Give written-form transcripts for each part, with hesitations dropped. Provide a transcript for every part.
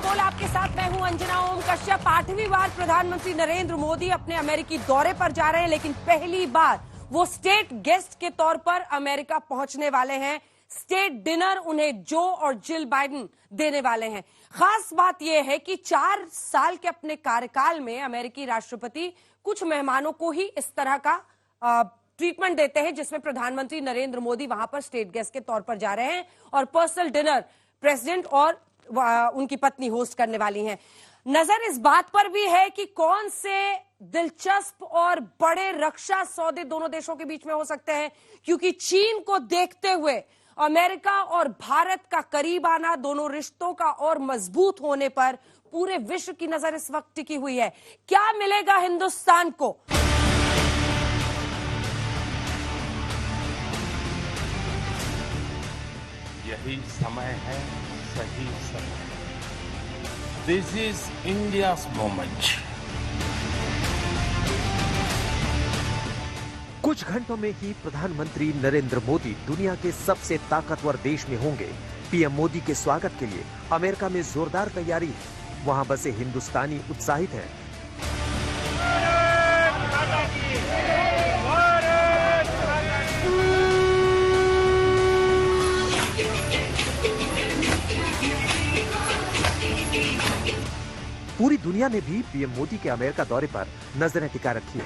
बोल आपके साथ मैं हूं अंजना ओम कश्यप। 8वीं बार प्रधानमंत्री नरेंद्र मोदी अपने अमेरिकी दौरे पर जा रहे हैं, लेकिन पहली बार वो स्टेट गेस्ट के तौर पर अमेरिका पहुंचने वाले हैं। स्टेट डिनर उन्हें जो और जिल बाइडेन देने वाले हैं। खास बात यह है कि 4 साल के अपने कार्यकाल में अमेरिकी राष्ट्रपति कुछ मेहमानों को ही इस तरह का ट्रीटमेंट देते हैं, जिसमें प्रधानमंत्री नरेंद्र मोदी वहां पर स्टेट गेस्ट के तौर पर जा रहे हैं और पर्सनल डिनर प्रेसिडेंट और उनकी पत्नी होस्ट करने वाली हैं। नजर इस बात पर भी है कि कौन से दिलचस्प और बड़े रक्षा सौदे दोनों देशों के बीच में हो सकते हैं, क्योंकि चीन को देखते हुए अमेरिका और भारत का करीब आना, दोनों रिश्तों का और मजबूत होने पर पूरे विश्व की नजर इस वक्त टिकी हुई है। क्या मिलेगा हिंदुस्तान को? यही समय है, सही समय। This is India's moment. कुछ घंटों में ही प्रधानमंत्री नरेंद्र मोदी दुनिया के सबसे ताकतवर देश में होंगे। पीएम मोदी के स्वागत के लिए अमेरिका में जोरदार तैयारी है। वहां बसे हिंदुस्तानी उत्साहित हैं। पूरी दुनिया ने भी पीएम मोदी के अमेरिका दौरे पर नजरें टिका रखी है।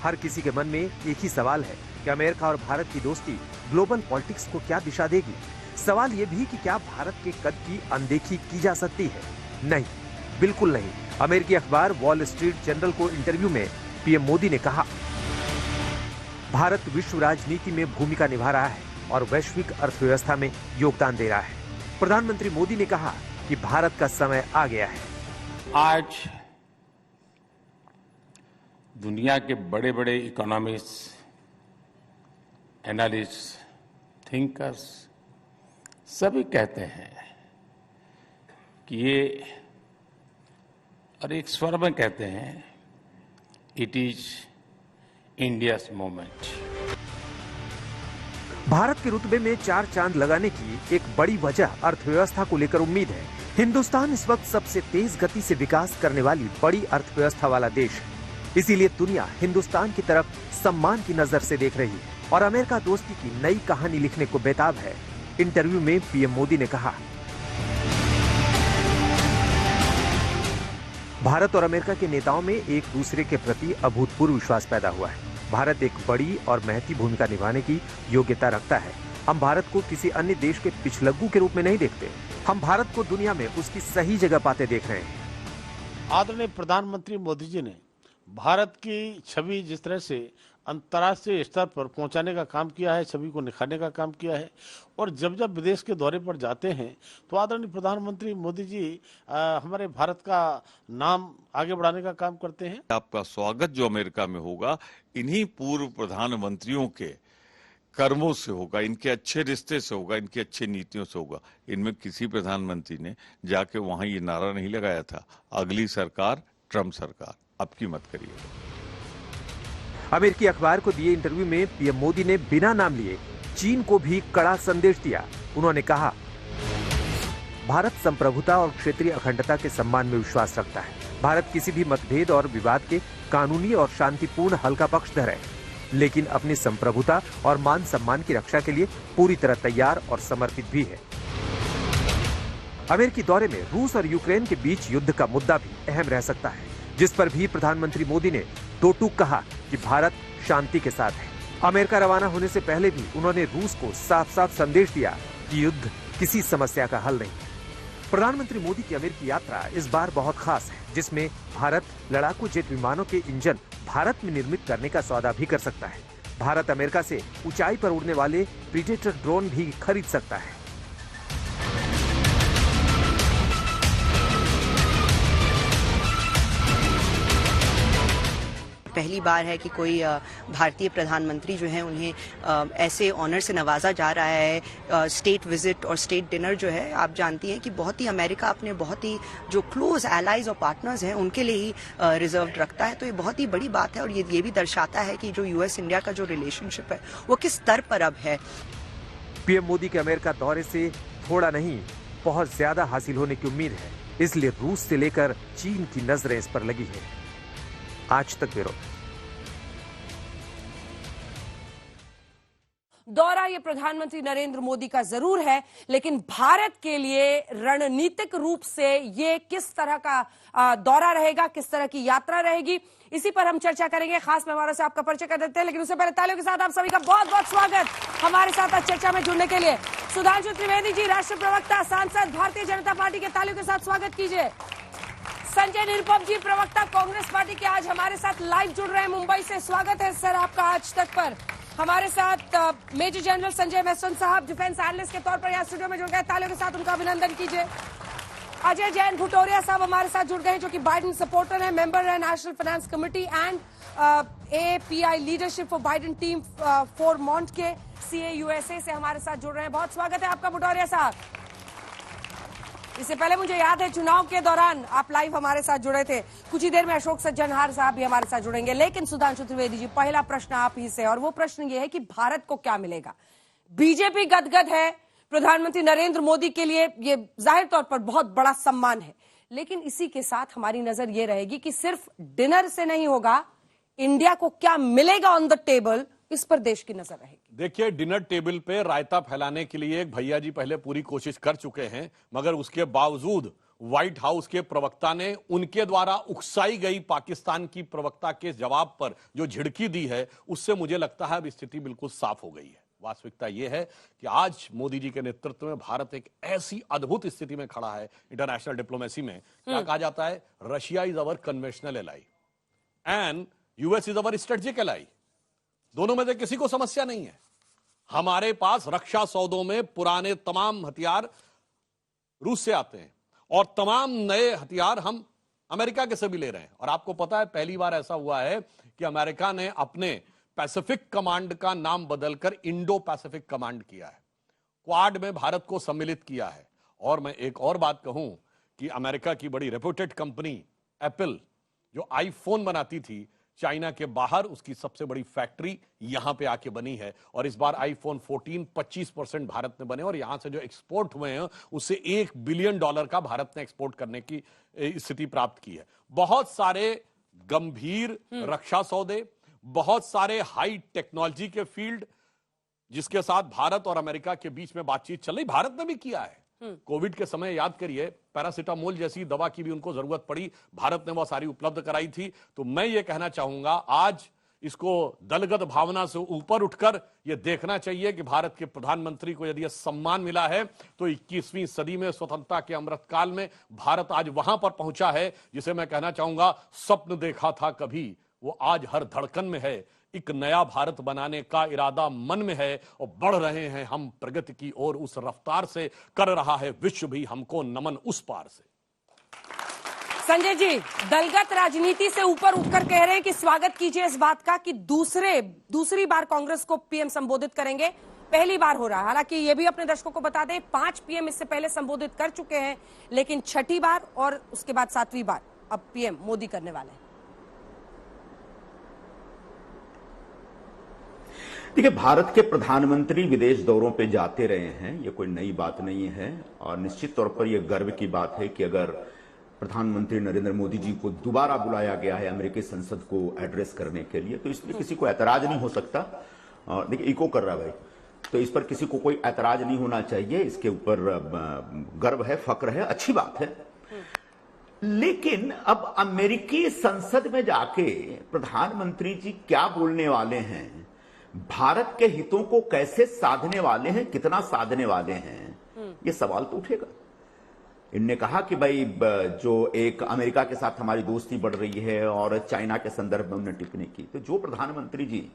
हर किसी के मन में एक ही सवाल है कि अमेरिका और भारत की दोस्ती ग्लोबल पॉलिटिक्स को क्या दिशा देगी। सवाल ये भी कि क्या भारत के कद की अनदेखी की जा सकती है? नहीं, बिल्कुल नहीं। अमेरिकी अखबार वॉल स्ट्रीट जर्नल को इंटरव्यू में पीएम मोदी ने कहा, भारत विश्व राजनीति में भूमिका निभा रहा है और वैश्विक अर्थव्यवस्था में योगदान दे रहा है। प्रधानमंत्री मोदी ने कहा कि भारत का समय आ गया है। आज दुनिया के बड़े बड़े इकोनॉमिस्ट, एनालिस्ट, थिंकर्स सभी कहते हैं कि ये, और एक स्वर में कहते हैं, it is India's moment. Bharat के रुतबे में 4 चांद लगाने की एक बड़ी वजह अर्थव्यवस्था को लेकर उम्मीद है। हिंदुस्तान इस वक्त सबसे तेज गति से विकास करने वाली बड़ी अर्थव्यवस्था वाला देश है। इसीलिए दुनिया हिंदुस्तान की तरफ सम्मान की नजर से देख रही है और अमेरिका दोस्ती की नई कहानी लिखने को बेताब है। इंटरव्यू में पीएम मोदी ने कहा, भारत और अमेरिका के नेताओं में एक दूसरे के प्रति अभूतपूर्व विश्वास पैदा हुआ है। भारत एक बड़ी और महती भूमिका निभाने की योग्यता रखता है। हम भारत को किसी अन्य देश के पिछलग्गू के रूप में नहीं देखते। हम भारत को दुनिया में उसकी सही जगह पाते देख रहे हैं। आदरणीय प्रधानमंत्री मोदी जी ने भारत की छवि जिस तरह से अंतर्राष्ट्रीय स्तर पर पहुंचाने का काम किया है, छवि को निखारने का काम किया है, और जब जब विदेश के दौरे पर जाते हैं तो आदरणीय प्रधानमंत्री मोदी जी हमारे भारत का नाम आगे बढ़ाने का काम करते हैं। आपका स्वागत जो अमेरिका में होगा, इन्हीं पूर्व प्रधानमंत्रियों के कर्मों से होगा, इनके अच्छे रिश्ते से होगा, इनकी अच्छी नीतियों से होगा। इनमें किसी प्रधानमंत्री ने जाके वहां ये नारा नहीं लगाया था, अगली सरकार ट्रम्प सरकार। अब की मत करिए। अमेरिकी अखबार को दिए इंटरव्यू में पीएम मोदी ने बिना नाम लिए चीन को भी कड़ा संदेश दिया। उन्होंने कहा, भारत संप्रभुता और क्षेत्रीय अखंडता के सम्मान में विश्वास रखता है। भारत किसी भी मतभेद और विवाद के कानूनी और शांतिपूर्ण हल का पक्षधर है, लेकिन अपनी संप्रभुता और मान सम्मान की रक्षा के लिए पूरी तरह तैयार और समर्पित भी है। अमेरिकी दौरे में रूस और यूक्रेन के बीच युद्ध का मुद्दा भी अहम रह सकता है, जिस पर भी प्रधानमंत्री मोदी ने दो टूक कहा कि भारत शांति के साथ है। अमेरिका रवाना होने से पहले भी उन्होंने रूस को साफ साफ संदेश दिया कि युद्ध किसी समस्या का हल नहीं। प्रधानमंत्री मोदी की अमेरिकी यात्रा इस बार बहुत खास है, जिसमें भारत लड़ाकू जेट विमानों के इंजन भारत में निर्मित करने का सौदा भी कर सकता है। भारत अमेरिका से ऊंचाई पर उड़ने वाले प्रीडेटर ड्रोन भी खरीद सकता है। पहली बार है कि कोई भारतीय प्रधानमंत्री जो है उन्हें ऐसे ऑनर से नवाजा जा रहा है। स्टेट विजिट और स्टेट डिनर जो है, आप जानती हैं कि बहुत ही अमेरिका अपने बहुत ही जो क्लोज एलाइज और पार्टनर्स हैं उनके लिए ही रिजर्व रखता है। तो ये बहुत ही बड़ी बात है और ये भी दर्शाता है कि जो यूएस इंडिया का जो रिलेशनशिप है वो किस स्तर पर अब है। पीएम मोदी के अमेरिका दौरे से थोड़ा नहीं, बहुत ज्यादा हासिल होने की उम्मीद है। इसलिए रूस से लेकर चीन की नजरें इस पर लगी है। आज तक ब्यूरो। दौरा ये प्रधानमंत्री नरेंद्र मोदी का जरूर है, लेकिन भारत के लिए रणनीतिक रूप से ये किस तरह का दौरा रहेगा, किस तरह की यात्रा रहेगी, इसी पर हम चर्चा करेंगे। खास मेहमानों से आपका परिचय कर देते हैं, लेकिन उससे पहले तालियों के साथ आप सभी का बहुत बहुत स्वागत हमारे साथ आज चर्चा में जुड़ने के लिए। सुधांशु त्रिवेदी जी, राष्ट्रीय प्रवक्ता, सांसद, भारतीय जनता पार्टी के, तालियों के साथ स्वागत कीजिए। संजय निरुपम जी, प्रवक्ता, कांग्रेस पार्टी के, आज हमारे साथ लाइव जुड़ रहे हैं मुंबई से। स्वागत है सर आपका आज तक पर। हमारे साथ मेजर जनरल संजय मैसन साहब, डिफेंस एनालिस्ट के तौर पर यहाँ स्टूडियो में जुड़ गए, तालियों के साथ उनका अभिनंदन कीजिए। अजय जैन भुटोरिया साहब हमारे साथ जुड़ गए हैं, जो कि बाइडेन सपोर्टर है, मेंबर है national finance committee and API leadership for Biden team for मॉन्ट के, CA USA से हमारे साथ जुड़ रहे हैं। बहुत स्वागत है आपका भुटोरिया साहब। इससे पहले मुझे याद है चुनाव के दौरान आप लाइव हमारे साथ जुड़े थे। कुछ ही देर में अशोक सज्जनहार साहब भी हमारे साथ जुड़ेंगे, लेकिन सुधांशु त्रिवेदी जी, पहला प्रश्न आप ही से, और वो प्रश्न ये है कि भारत को क्या मिलेगा। बीजेपी गदगद है, प्रधानमंत्री नरेंद्र मोदी के लिए ये जाहिर तौर पर बहुत बड़ा सम्मान है, लेकिन इसी के साथ हमारी नजर ये रहेगी कि सिर्फ डिनर से नहीं होगा, इंडिया को क्या मिलेगा ऑन द टेबल, इस पर देश की नजर रहेगी। देखिए, डिनर टेबल पे रायता फैलाने के लिए एक भैया जी पहले पूरी कोशिश कर चुके हैं, मगर उसके बावजूद व्हाइट हाउस के प्रवक्ता ने उनके द्वारा उकसाई गई पाकिस्तान की प्रवक्ता के जवाब पर जो झिड़की दी है, उससे मुझे लगता है अब स्थिति बिल्कुल साफ हो गई है। वास्तविकता यह है कि आज मोदी जी के नेतृत्व में भारत एक ऐसी अद्भुत स्थिति में खड़ा है इंटरनेशनल डिप्लोमेसी में, क्या कहा जाता है, Russia is our conventional ally and US is our strategic ally. दोनों में से किसी को समस्या नहीं है। हमारे पास रक्षा सौदों में पुराने तमाम हथियार रूस से आते हैं और तमाम नए हथियार हम अमेरिका के से भी ले रहे हैं। और आपको पता है, पहली बार ऐसा हुआ है कि अमेरिका ने अपने पैसिफिक कमांड का नाम बदलकर इंडो पैसिफिक कमांड किया है। क्वाड में भारत को सम्मिलित किया है। और मैं एक और बात कहूं कि अमेरिका की बड़ी रेप्यूटेड कंपनी एप्पल, जो आईफोन बनाती थी, चाइना के बाहर उसकी सबसे बड़ी फैक्ट्री यहां पे आके बनी है। और इस बार आईफोन 14 25% भारत में बने, और यहां से जो एक्सपोर्ट हुए हैं उससे $1 बिलियन का भारत ने एक्सपोर्ट करने की स्थिति प्राप्त की है। बहुत सारे गंभीर रक्षा सौदे, बहुत सारे हाई टेक्नोलॉजी के फील्ड जिसके साथ भारत और अमेरिका के बीच में बातचीत चल रही, भारत ने भी किया है। कोविड के समय याद करिए, पैरासिटामोल जैसी दवा की भी उनको जरूरत पड़ी, भारत ने वो सारी उपलब्ध कराई थी। तो मैं ये कहना चाहूंगा, आज इसको दलगत भावना से ऊपर उठकर ये देखना चाहिए कि भारत के प्रधानमंत्री को यदि यह सम्मान मिला है तो 21वीं सदी में स्वतंत्रता के अमृतकाल में भारत आज वहां पर पहुंचा है जिसे मैं कहना चाहूंगा स्वप्न देखा था कभी, वो आज हर धड़कन में है। एक नया भारत बनाने का इरादा मन में है और बढ़ रहे हैं हम प्रगति की ओर, उस रफ्तार से कर रहा है विश्व भी हमको नमन उस पार से। संजय जी, दलगत राजनीति से ऊपर उठकर कह रहे हैं कि स्वागत कीजिए इस बात का कि दूसरी बार कांग्रेस को पीएम संबोधित करेंगे। पहली बार हो रहा है, हालांकि ये भी अपने दर्शकों को बता दें, 5 पीएम इससे पहले संबोधित कर चुके हैं, लेकिन छठी बार और उसके बाद 7वीं बार अब पीएम मोदी करने वाले हैं। देखिए, भारत के प्रधानमंत्री विदेश दौरों पे जाते रहे हैं, ये कोई नई बात नहीं है। और निश्चित तौर पर यह गर्व की बात है कि अगर प्रधानमंत्री नरेंद्र मोदी जी को दोबारा बुलाया गया है अमेरिकी संसद को एड्रेस करने के लिए, तो इसमें किसी को ऐतराज नहीं हो सकता। देखिए, इको कर रहा है भाई, तो इस पर किसी को कोई ऐतराज नहीं होना चाहिए। इसके ऊपर गर्व है, फक्र है, अच्छी बात है। लेकिन अब अमेरिकी संसद में जाके प्रधानमंत्री जी क्या बोलने वाले हैं, भारत के हितों को कैसे साधने वाले हैं, कितना साधने वाले हैं, ये सवाल तो उठेगा। इनने कहा कि भाई जो एक अमेरिका के साथ हमारी दोस्ती बढ़ रही है और चाइना के संदर्भ में उन्होंने टिप्पणी की, तो जो प्रधानमंत्री जी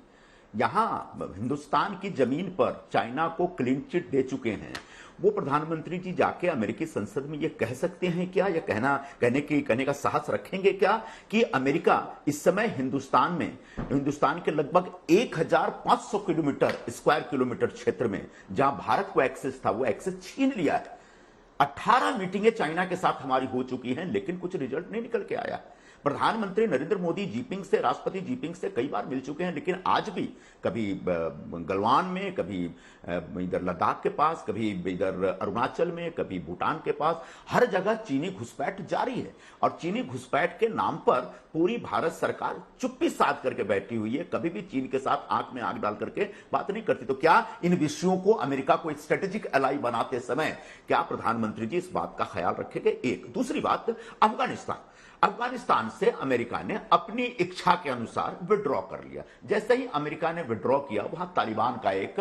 यहां हिंदुस्तान की जमीन पर चाइना को क्लीन चिट दे चुके हैं, वो प्रधानमंत्री जी जाके अमेरिकी संसद में ये कह सकते हैं क्या, ये कहने का साहस रखेंगे क्या कि अमेरिका इस समय हिंदुस्तान के लगभग 1500 स्क्वायर किलोमीटर क्षेत्र में जहां भारत को एक्सेस था, वो एक्सेस छीन लिया है। 18 मीटिंगें चाइना के साथ हमारी हो चुकी हैं, लेकिन कुछ रिजल्ट नहीं निकल के आया। प्रधानमंत्री नरेंद्र मोदी जीपिंग से, राष्ट्रपति जीपिंग से कई बार मिल चुके हैं, लेकिन आज भी कभी गलवान में, कभी इधर लद्दाख के पास, कभी इधर अरुणाचल में, कभी भूटान के पास, हर जगह चीनी घुसपैठ जारी है। और चीनी घुसपैठ के नाम पर पूरी भारत सरकार चुप्पी साध करके बैठी हुई है, कभी भी चीन के साथ आंख में आंख डाल करके बात नहीं करती। तो क्या इन विषयों को अमेरिका को एक स्ट्रेटेजिक एलाई बनाते समय क्या प्रधानमंत्री जी इस बात का ख्याल रखेंगे? एक दूसरी बात, अफगानिस्तान से अमेरिका ने अपनी इच्छा के अनुसार विड्रॉ कर लिया। जैसे ही अमेरिका ने विड्रॉ किया, वहां तालिबान का एक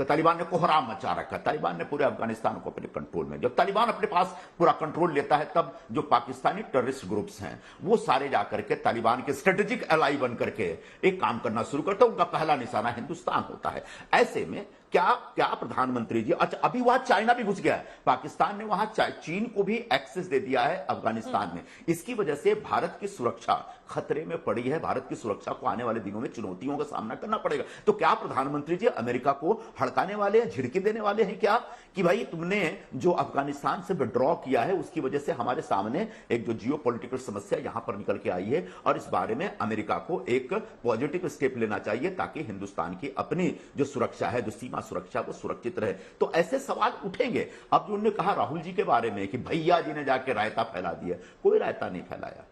तालिबान ने कोहराम मचा रखा। तालिबान ने पूरे अफगानिस्तान को अपने कंट्रोल में। जब तालिबान अपने पास पूरा कंट्रोल लेता है, तब जो पाकिस्तानी टेररिस्ट ग्रुप्स हैं वो सारे जाकर के तालिबान के स्ट्रेटेजिक एलाई बन करके एक काम करना शुरू करते हैं। उनका पहला निशाना हिंदुस्तान होता है। ऐसे में क्या प्रधानमंत्री जी, अच्छा अभी वहां चाइना भी घुस गया है, पाकिस्तान ने वहां चीन को भी एक्सेस दे दिया है अफगानिस्तान में। इसकी वजह से भारत की सुरक्षा खतरे में पड़ी है। भारत की सुरक्षा को आने वाले दिनों में चुनौतियों का सामना करना पड़ेगा। तो क्या प्रधानमंत्री जी अमेरिका को हड़काने वाले हैं, झिड़की देने वाले हैं क्या, कि भाई तुमने जो अफगानिस्तान से विड्रॉ किया है उसकी वजह से हमारे सामने एक जो जियोपॉलिटिकल समस्या यहां पर निकल के आई है, और इस बारे में अमेरिका को एक पॉजिटिव स्टेप लेना चाहिए ताकि हिंदुस्तान की अपनी जो सुरक्षा है, जो सीमा सुरक्षा, वो सुरक्षित रहे। तो ऐसे सवाल उठेंगे। अब जो उन्होंने कहा राहुल जी के बारे में कि भैया जी ने जाके रायता फैला दिया, कोई रायता नहीं फैलाया।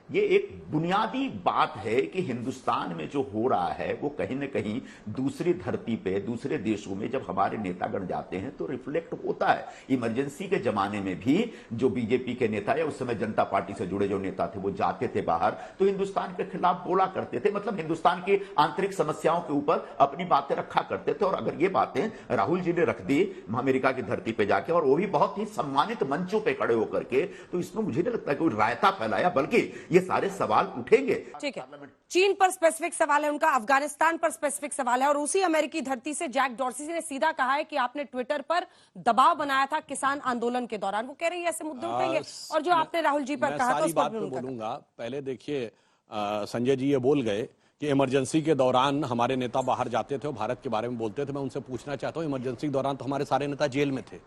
ये एक बुनियादी बात है कि हिंदुस्तान में जो हो रहा है वो कहीं ना कहीं दूसरी धरती पे, दूसरे देशों में जब हमारे नेतागण जाते हैं तो रिफ्लेक्ट होता है। इमरजेंसी के जमाने में भी जो बीजेपी के नेता या उस समय जनता पार्टी से जुड़े जो नेता थे वो जाते थे बाहर, तो हिंदुस्तान के खिलाफ बोला करते थे, मतलब हिंदुस्तान की आंतरिक समस्याओं के ऊपर अपनी बातें रखा करते थे। और अगर ये बातें राहुल जी ने रख दी अमेरिका की धरती पे जाके, और वो भी बहुत ही सम्मानित मंचों पे खड़े होकर के, तो इसमें मुझे नहीं लगता कोई रायता फैलाया, बल्कि ये सारे सवाल उठेंगे। ठीक है, चीन पर स्पेसिफिक सवाल है उनका, अफगानिस्तान पर स्पेसिफिक सवाल है, और उसी अमेरिकी धरती से जैक डॉर्सी ने सीधा कहा है कि आपने ट्विटर पर दबाव बनाया था किसान आंदोलन के दौरान। वो कह रही है ऐसे मुद्दे उठेंगे। और जो आपने राहुल जी पर कहा, तो उस पर भी बोलूंगा। पहले देखिए, संजय जी ये बोल गए कि इमरजेंसी के दौरान हमारे नेता बाहर जाते थे और भारत के बारे में बोलते थे। मैं उनसे पूछना चाहता हूं, इमरजेंसी के दौरान तो हमारे सारे नेता जेल में थे।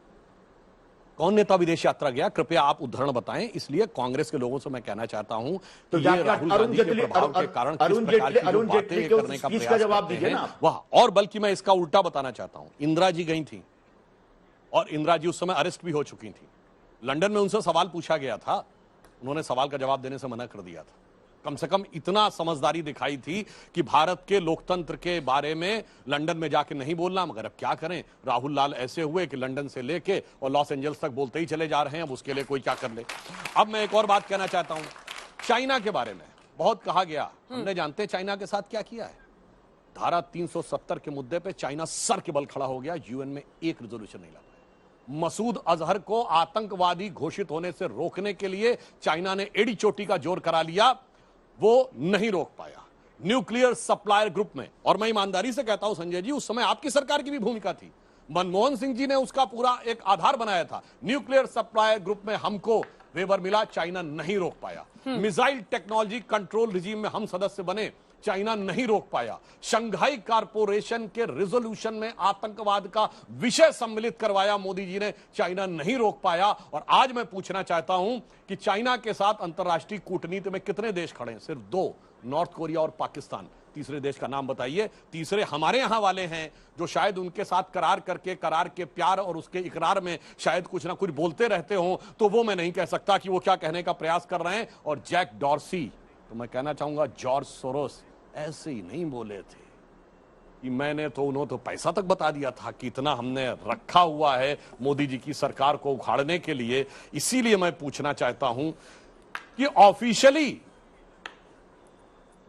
कौन नेता विदेश यात्रा गया? कृपया आप उदाहरण बताएं। इसलिए कांग्रेस के लोगों से मैं कहना चाहता हूं तो ये राहुल गांधी के प्रभाव के कारण किस प्रकार की जो बातें करने का प्रयास जवाब दीजिए ना वह, और बल्कि मैं इसका उल्टा बताना चाहता हूं। इंदिरा जी गई थी और इंदिरा जी उस समय अरेस्ट भी हो चुकी थी। लंदन में उनसे सवाल पूछा गया था, उन्होंने सवाल का जवाब देने से मना कर दिया था। कम से कम इतना समझदारी दिखाई थी कि भारत के लोकतंत्र के बारे में लंदन में जाके नहीं बोलना। मगर अब क्या करें, राहुल लाल ऐसे हुए कि लंदन से लेके और लॉस एंजल्स तक बोलते ही चले जा रहे हैं। अब उसके लिए कोई क्या कर ले। अब मैं एक और बात कहना चाहता हूं, चाइना के बारे में बहुत कहा गया। हमने जानते हैं चाइना के साथ क्या किया है। धारा 370 के मुद्दे पर चाइना सर के बल खड़ा हो गया, यूएन में एक रेजोल्यूशन नहीं ला पाया। मसूद अजहर को आतंकवादी घोषित होने से रोकने के लिए चाइना ने एड़ी चोटी का जोर करा लिया, वो नहीं रोक पाया। न्यूक्लियर सप्लायर ग्रुप में, और मैं ईमानदारी से कहता हूं संजय जी, उस समय आपकी सरकार की भी भूमिका थी। मनमोहन सिंह जी ने उसका पूरा एक आधार बनाया था। न्यूक्लियर सप्लायर ग्रुप में हमको वेवर मिला, चाइना नहीं रोक पाया। मिसाइल टेक्नोलॉजी कंट्रोल रिजीम में हम सदस्य बने, चाइना नहीं रोक पाया। शंघाई कॉरपोरेशन के रेजोल्यूशन में आतंकवाद का विषय सम्मिलित करवाया मोदी जी ने, चाइना नहीं रोक पाया। और आज मैं पूछना चाहता हूं कि चाइना के साथ अंतर्राष्ट्रीय कूटनीति में कितने देश खड़े हैं? सिर्फ 2, नॉर्थ कोरिया और पाकिस्तान। तीसरे देश का नाम बताइए। तीसरे हमारे यहां वाले हैं जो शायद उनके साथ करार करके, करार के प्यार और उसके इकरार में शायद कुछ ना कुछ बोलते रहते हो, तो वो मैं नहीं कह सकता कि वो क्या कहने का प्रयास कर रहे हैं। और जैक डॉर्सी, तो मैं कहना चाहूंगा जॉर्ज सोरोस ऐसे ही नहीं बोले थे कि मैंने तो, उन्होंने तो पैसा तक बता दिया था कि इतना हमने रखा हुआ है मोदी जी की सरकार को उखाड़ने के लिए। इसीलिए मैं पूछना चाहता हूं कि ऑफिशियली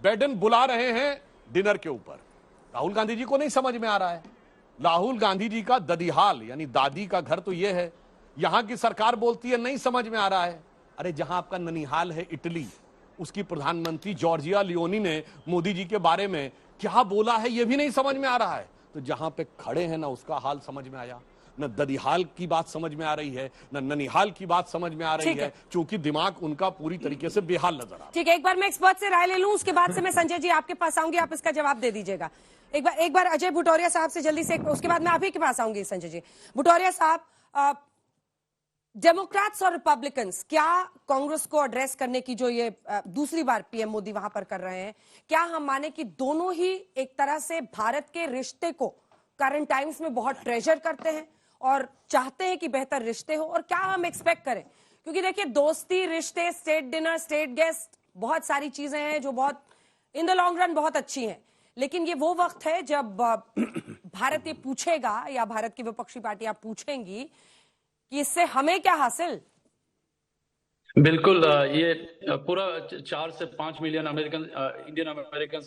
बाइडेन बुला रहे हैं डिनर के ऊपर, राहुल गांधी जी को नहीं समझ में आ रहा है। राहुल गांधी जी का ददीहाल यानी दादी का घर तो यह है, यहां की सरकार बोलती है नहीं समझ में आ रहा है। अरे जहां आपका ननिहाल है इटली, उसकी प्रधानमंत्री जॉर्जिया लियोनी ने मोदी जी के बारे में क्या बोला है यह भी नहीं समझ में आ रहा है। तो जहां पे खड़े हैं ना उसका हाल समझ में आया, न ददीहाल की बात समझ में आ रही है, न ननिहाल की बात समझ में आ रही है, क्योंकि दिमाग उनका पूरी तरीके से बेहाल नजर आ रहा है। ठीक है, एक बार मैं एक्सपर्ट से राय ले लूं, उसके बाद से मैं संजय जी आपके पास आऊंगी, आप इसका जवाब दे दीजिएगा। एक बार अजय भुटौरिया साहब से जल्दी से, उसके बाद मैं आप ही के पास आऊंगी संजय जी। भुटौरिया साहब, डेमोक्रेट्स और रिपब्लिकन्स क्या कांग्रेस को एड्रेस करने की जो ये दूसरी बार पीएम मोदी वहां पर कर रहे हैं, क्या हम माने कि दोनों ही एक तरह से भारत के रिश्ते को करंट टाइम्स में बहुत ट्रेजर करते हैं और चाहते हैं कि बेहतर रिश्ते हो, और क्या हम एक्सपेक्ट करें? क्योंकि देखिए, दोस्ती, रिश्ते, स्टेट डिनर, स्टेट गेस्ट, बहुत सारी चीजें हैं जो बहुत इन द लॉन्ग रन बहुत अच्छी हैं, लेकिन ये वो वक्त है जब भारत ये पूछेगा या भारत की विपक्षी पार्टियां पूछेंगी कि इससे हमें क्या हासिल। बिल्कुल, ये पूरा 4 से 5 मिलियन अमेरिकन, इंडियन अमेरिकन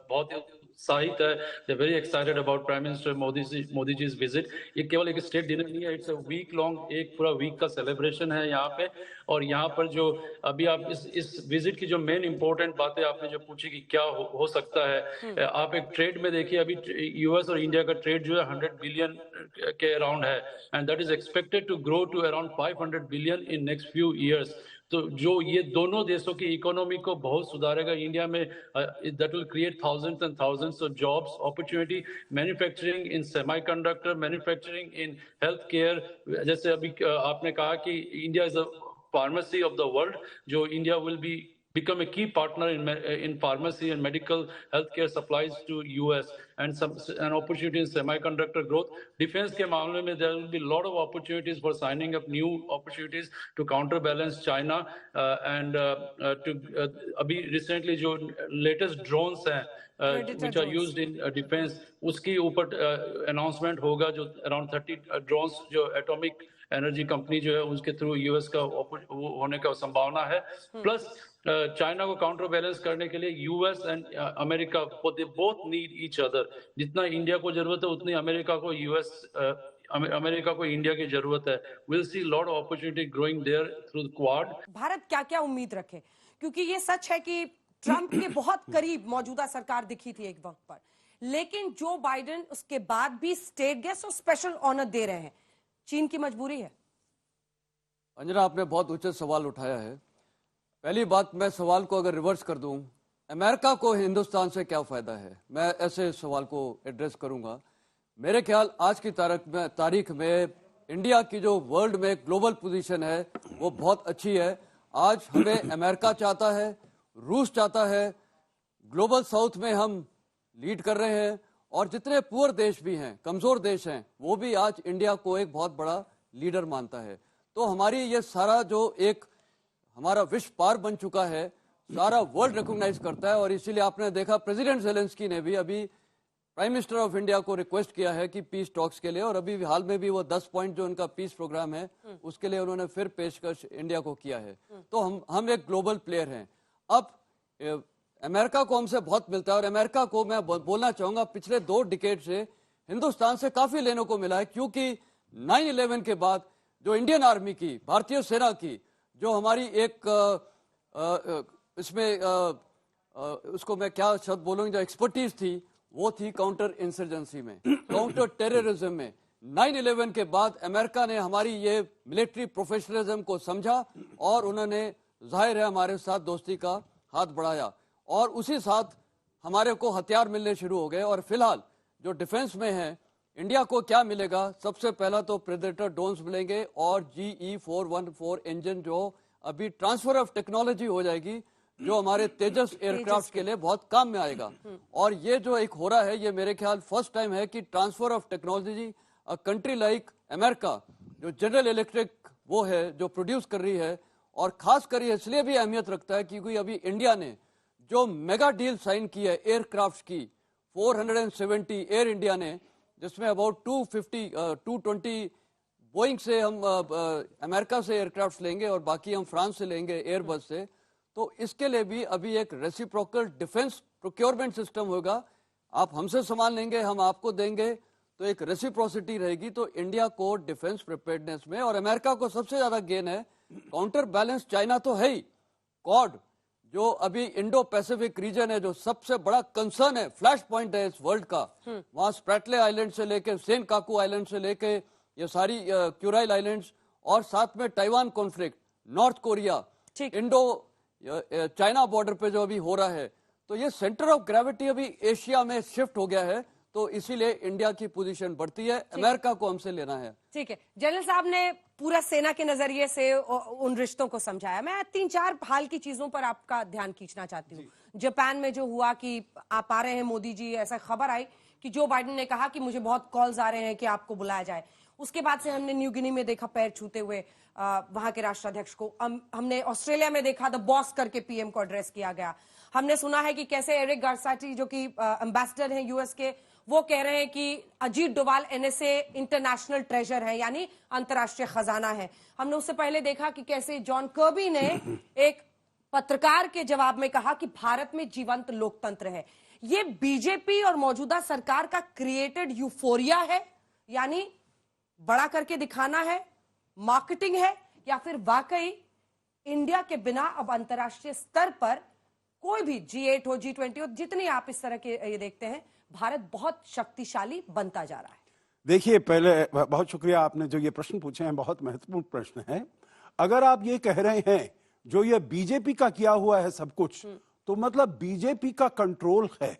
बहुत उत्साहित है। They very excited about prime minister Modi ji visit. ये केवल एक स्टेट डिनर नहीं है, इट्स अ वीक लॉन्ग, एक पूरा वीक का सेलिब्रेशन है यहाँ पे। और यहाँ पर जो अभी आप इस विजिट की जो मेन इंपॉर्टेंट बातें आपने जो पूछी कि क्या हो सकता है, आप एक ट्रेड में देखिए, अभी यूएस और इंडिया का ट्रेड जो है 100 बिलियन के अराउंड है, and that is expected to grow to around 500 billion in next few years. तो जो ये दोनों देशों की इकोनॉमी को बहुत सुधारेगा। इंडिया में that will create thousands and thousands of jobs, opportunity, manufacturing in semiconductor, manufacturing in health care. जैसे अभी आपने कहा कि India is a pharmacy of the world, जो India will be become a key partner in pharmacy and medical healthcare supplies to US, and an opportunity in semiconductor growth. Defense के मामले में there will be a lot of opportunities for signing up new opportunities to counterbalance China, and to अभी recently जो latest drones हैं which are used in defense, उसकी ऊपर announcement होगा, जो around 30 drones जो atomic एनर्जी कंपनी जो है उसके थ्रू यूएस का होने का संभावना है। प्लस चाइना को काउंटर बैलेंस करने के लिए US and America they both need each other. जितना इंडिया को जरूरत है उतनी अमेरिका को अमेरिका को इंडिया की जरूरत है। Will see lot of opportunity growing there through the Quad. Bharat क्या क्या उम्मीद रखे, क्योंकि ये सच है कि ट्रंप के बहुत करीब मौजूदा सरकार दिखी थी एक वक्त पर, लेकिन जो बाइडेन उसके बाद भी स्टेट गेस्ट और स्पेशल ऑनर दे रहे हैं। चीन की मजबूरी है। अंजना, आपने बहुत उचित सवाल उठाया है। पहली बात, मैं सवाल को अगर रिवर्स कर दूं, अमेरिका को हिंदुस्तान से क्या फायदा है, मैं ऐसे सवाल को एड्रेस करूंगा। मेरे ख्याल आज की तारीख में इंडिया की जो वर्ल्ड में ग्लोबल पोजीशन है वो बहुत अच्छी है। आज हमें अमेरिका चाहता है, रूस चाहता है, ग्लोबल साउथ में हम लीड कर रहे हैं, और जितने पुअर देश भी हैं, कमजोर देश हैं, वो भी आज इंडिया को एक बहुत बड़ा लीडर मानता है। तो हमारी ये सारा जो एक हमारा विश्व पार बन चुका है, सारा वर्ल्ड रिकॉग्नाइज करता है। और इसीलिए आपने देखा प्रेसिडेंट ज़ेलेंस्की ने भी अभी प्राइम मिनिस्टर ऑफ इंडिया को रिक्वेस्ट किया है कि पीस टॉक्स के लिए, और अभी हाल में भी वो 10 पॉइंट जो उनका पीस प्रोग्राम है उसके लिए उन्होंने फिर पेशकश इंडिया को किया है। तो हम एक ग्लोबल प्लेयर हैं। अब अमेरिका को हमसे बहुत मिलता है, और अमेरिका को मैं बोलना चाहूंगा पिछले 2 डिकेड से हिंदुस्तान से काफी लेने को मिला है, क्योंकि 9/11 के बाद जो इंडियन आर्मी की, भारतीय सेना की जो हमारी एक इसमें उसको मैं क्या शब्द बोलूंगा, जो एक्सपर्टीज थी वो थी काउंटर इंसर्जेंसी में, काउंटर टेररिज्म में। 9/11 के बाद अमेरिका ने हमारी ये मिलिट्री प्रोफेशनलिज्म को समझा और उन्होंने जाहिर है हमारे साथ दोस्ती का हाथ बढ़ाया, और उसी साथ हमारे को हथियार मिलने शुरू हो गए। और फिलहाल जो डिफेंस में है, इंडिया को क्या मिलेगा? सबसे पहला तो प्रेडेटर ड्रोन्स मिलेंगे और GE-414 इंजन जो अभी ट्रांसफर ऑफ टेक्नोलॉजी हो जाएगी, जो हमारे तेजस एयरक्राफ्ट के लिए बहुत काम में आएगा। और ये जो एक हो रहा है, ये मेरे ख्याल फर्स्ट टाइम है कि transfer of technology, a country like America जो जनरल इलेक्ट्रिक वो है जो प्रोड्यूस कर रही है, और खास कर इसलिए भी अहमियत रखता है क्योंकि अभी इंडिया ने जो मेगा डील साइन की है एयरक्राफ्ट की, 470 एयर इंडिया ने, जिसमें अबाउट 220 बोइंग से हम अमेरिका से एयरक्राफ्ट लेंगे और बाकी हम फ्रांस से लेंगे एयरबस से। तो इसके लिए भी अभी एक रेसिप्रोकल डिफेंस प्रोक्योरमेंट सिस्टम होगा। आप हमसे सामान लेंगे, हम आपको देंगे, तो एक रेसिप्रोसिटी रहेगी। तो इंडिया को डिफेंस प्रिपेयर्डनेस में, और अमेरिका को सबसे ज्यादा गेन है। काउंटर बैलेंस चाइना तो है ही, क्वाड जो अभी इंडो पैसिफिक रीजन है जो सबसे बड़ा कंसर्न है, फ्लैश पॉइंट है इस वर्ल्ड का। वहां स्प्रैटले आइलैंड से लेके सेनकाकू आइलैंड से लेके ये सारी क्यूराइल आइलैंड्स, और साथ में Taiwan conflict, north Korea, Indo China border पे जो अभी हो रहा है, तो ये सेंटर ऑफ ग्रेविटी अभी एशिया में शिफ्ट हो गया है। तो इसीलिए इंडिया की पोजीशन बढ़ती है, अमेरिका को हमसे लेना है। ठीक है, जनरल साहब ने पूरा सेना के नजरिए से उन रिश्तों को समझाया। मैं 3-4 हाल की चीजों पर आपका ध्यान खींचना चाहती हूँ। जापान में जो हुआ कि आप आ रहे हैं मोदी जी, ऐसा खबर आई कि जो बाइडेन ने कहा कि मुझे बहुत कॉल्स आ रहे हैं कि आपको बुलाया जाए। उसके बाद से हमने न्यू गिनी में देखा पैर छूते हुए वहां के राष्ट्राध्यक्ष को। हमने ऑस्ट्रेलिया में देखा द बॉस करके पीएम को एड्रेस किया गया। हमने सुना है कि कैसे एरिक गारसाटी जो कि एम्बेसडर हैं यूएस के, वो कह रहे हैं कि Ajit Doval NSA international treasure है, यानी अंतर्राष्ट्रीय खजाना है। हमने उससे पहले देखा कि कैसे जॉन कर्बी ने एक पत्रकार के जवाब में कहा कि भारत में जीवंत लोकतंत्र है। ये बीजेपी और मौजूदा सरकार का क्रिएटेड यूफोरिया है, यानी बड़ा करके दिखाना है, मार्केटिंग है, या फिर वाकई इंडिया के बिना अब अंतर्राष्ट्रीय स्तर पर कोई भी G8 हो, G20 हो, जितनी आप इस तरह के ये देखते हैं, भारत बहुत शक्तिशाली बनता जा रहा है। देखिए, पहले बहुत शुक्रिया, आपने जो ये प्रश्न पूछे हैं बहुत महत्वपूर्ण प्रश्न है। अगर आप ये कह रहे हैं जो ये बीजेपी का किया हुआ है सब कुछ, तो मतलब बीजेपी का कंट्रोल है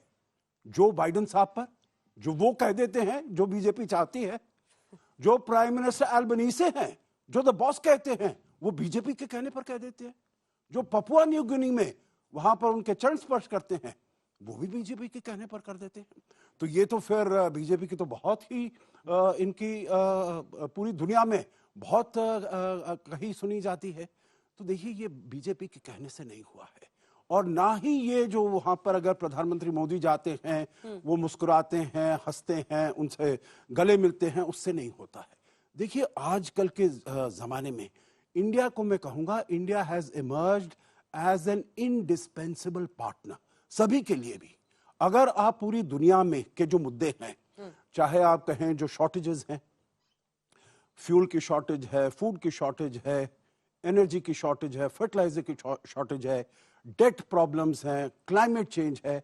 जो बाइडेन साहब पर, जो वो कह देते हैं जो बीजेपी चाहती है। जो प्राइम मिनिस्टर अल्बनीसे हैं, जो द बॉस कहते हैं, वो बीजेपी के कहने पर कह देते हैं। जो पपुआ न्यू गिनी में वहां पर उनके चरण स्पर्श करते हैं, वो भी बीजेपी के कहने पर कर देते हैं। तो ये तो फिर बीजेपी की तो बहुत ही इनकी पूरी दुनिया में बहुत कही सुनी जाती है। तो देखिए, ये बीजेपी के कहने से नहीं हुआ है, और ना ही ये जो वहां पर अगर प्रधानमंत्री मोदी जाते हैं, वो मुस्कुराते हैं, हंसते हैं, उनसे गले मिलते हैं, उससे नहीं होता है। देखिए, आजकल के जमाने में इंडिया को मैं कहूंगा, India has emerged as an indispensable partner सभी के लिए भी। अगर आप पूरी दुनिया में के जो मुद्दे हैं, चाहे आप कहें जो शॉर्टेजेस हैं, फ्यूल की शॉर्टेज है, फूड की शॉर्टेज है, एनर्जी की शॉर्टेज है, फर्टिलाइजर की शॉर्टेज है, डेट प्रॉब्लम्स हैं, क्लाइमेट चेंज है,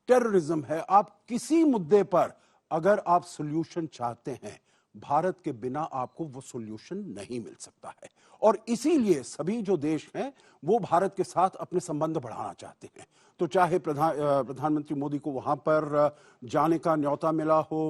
टेररिज्म है, आप किसी मुद्दे पर अगर आप सॉल्यूशन चाहते हैं, भारत के बिना आपको वो सॉल्यूशन नहीं मिल सकता है। और इसीलिए सभी जो देश हैं वो भारत के साथ अपने संबंध बढ़ाना चाहते हैं। तो चाहे प्रधानमंत्री मोदी को वहां पर जाने का न्योता मिला हो,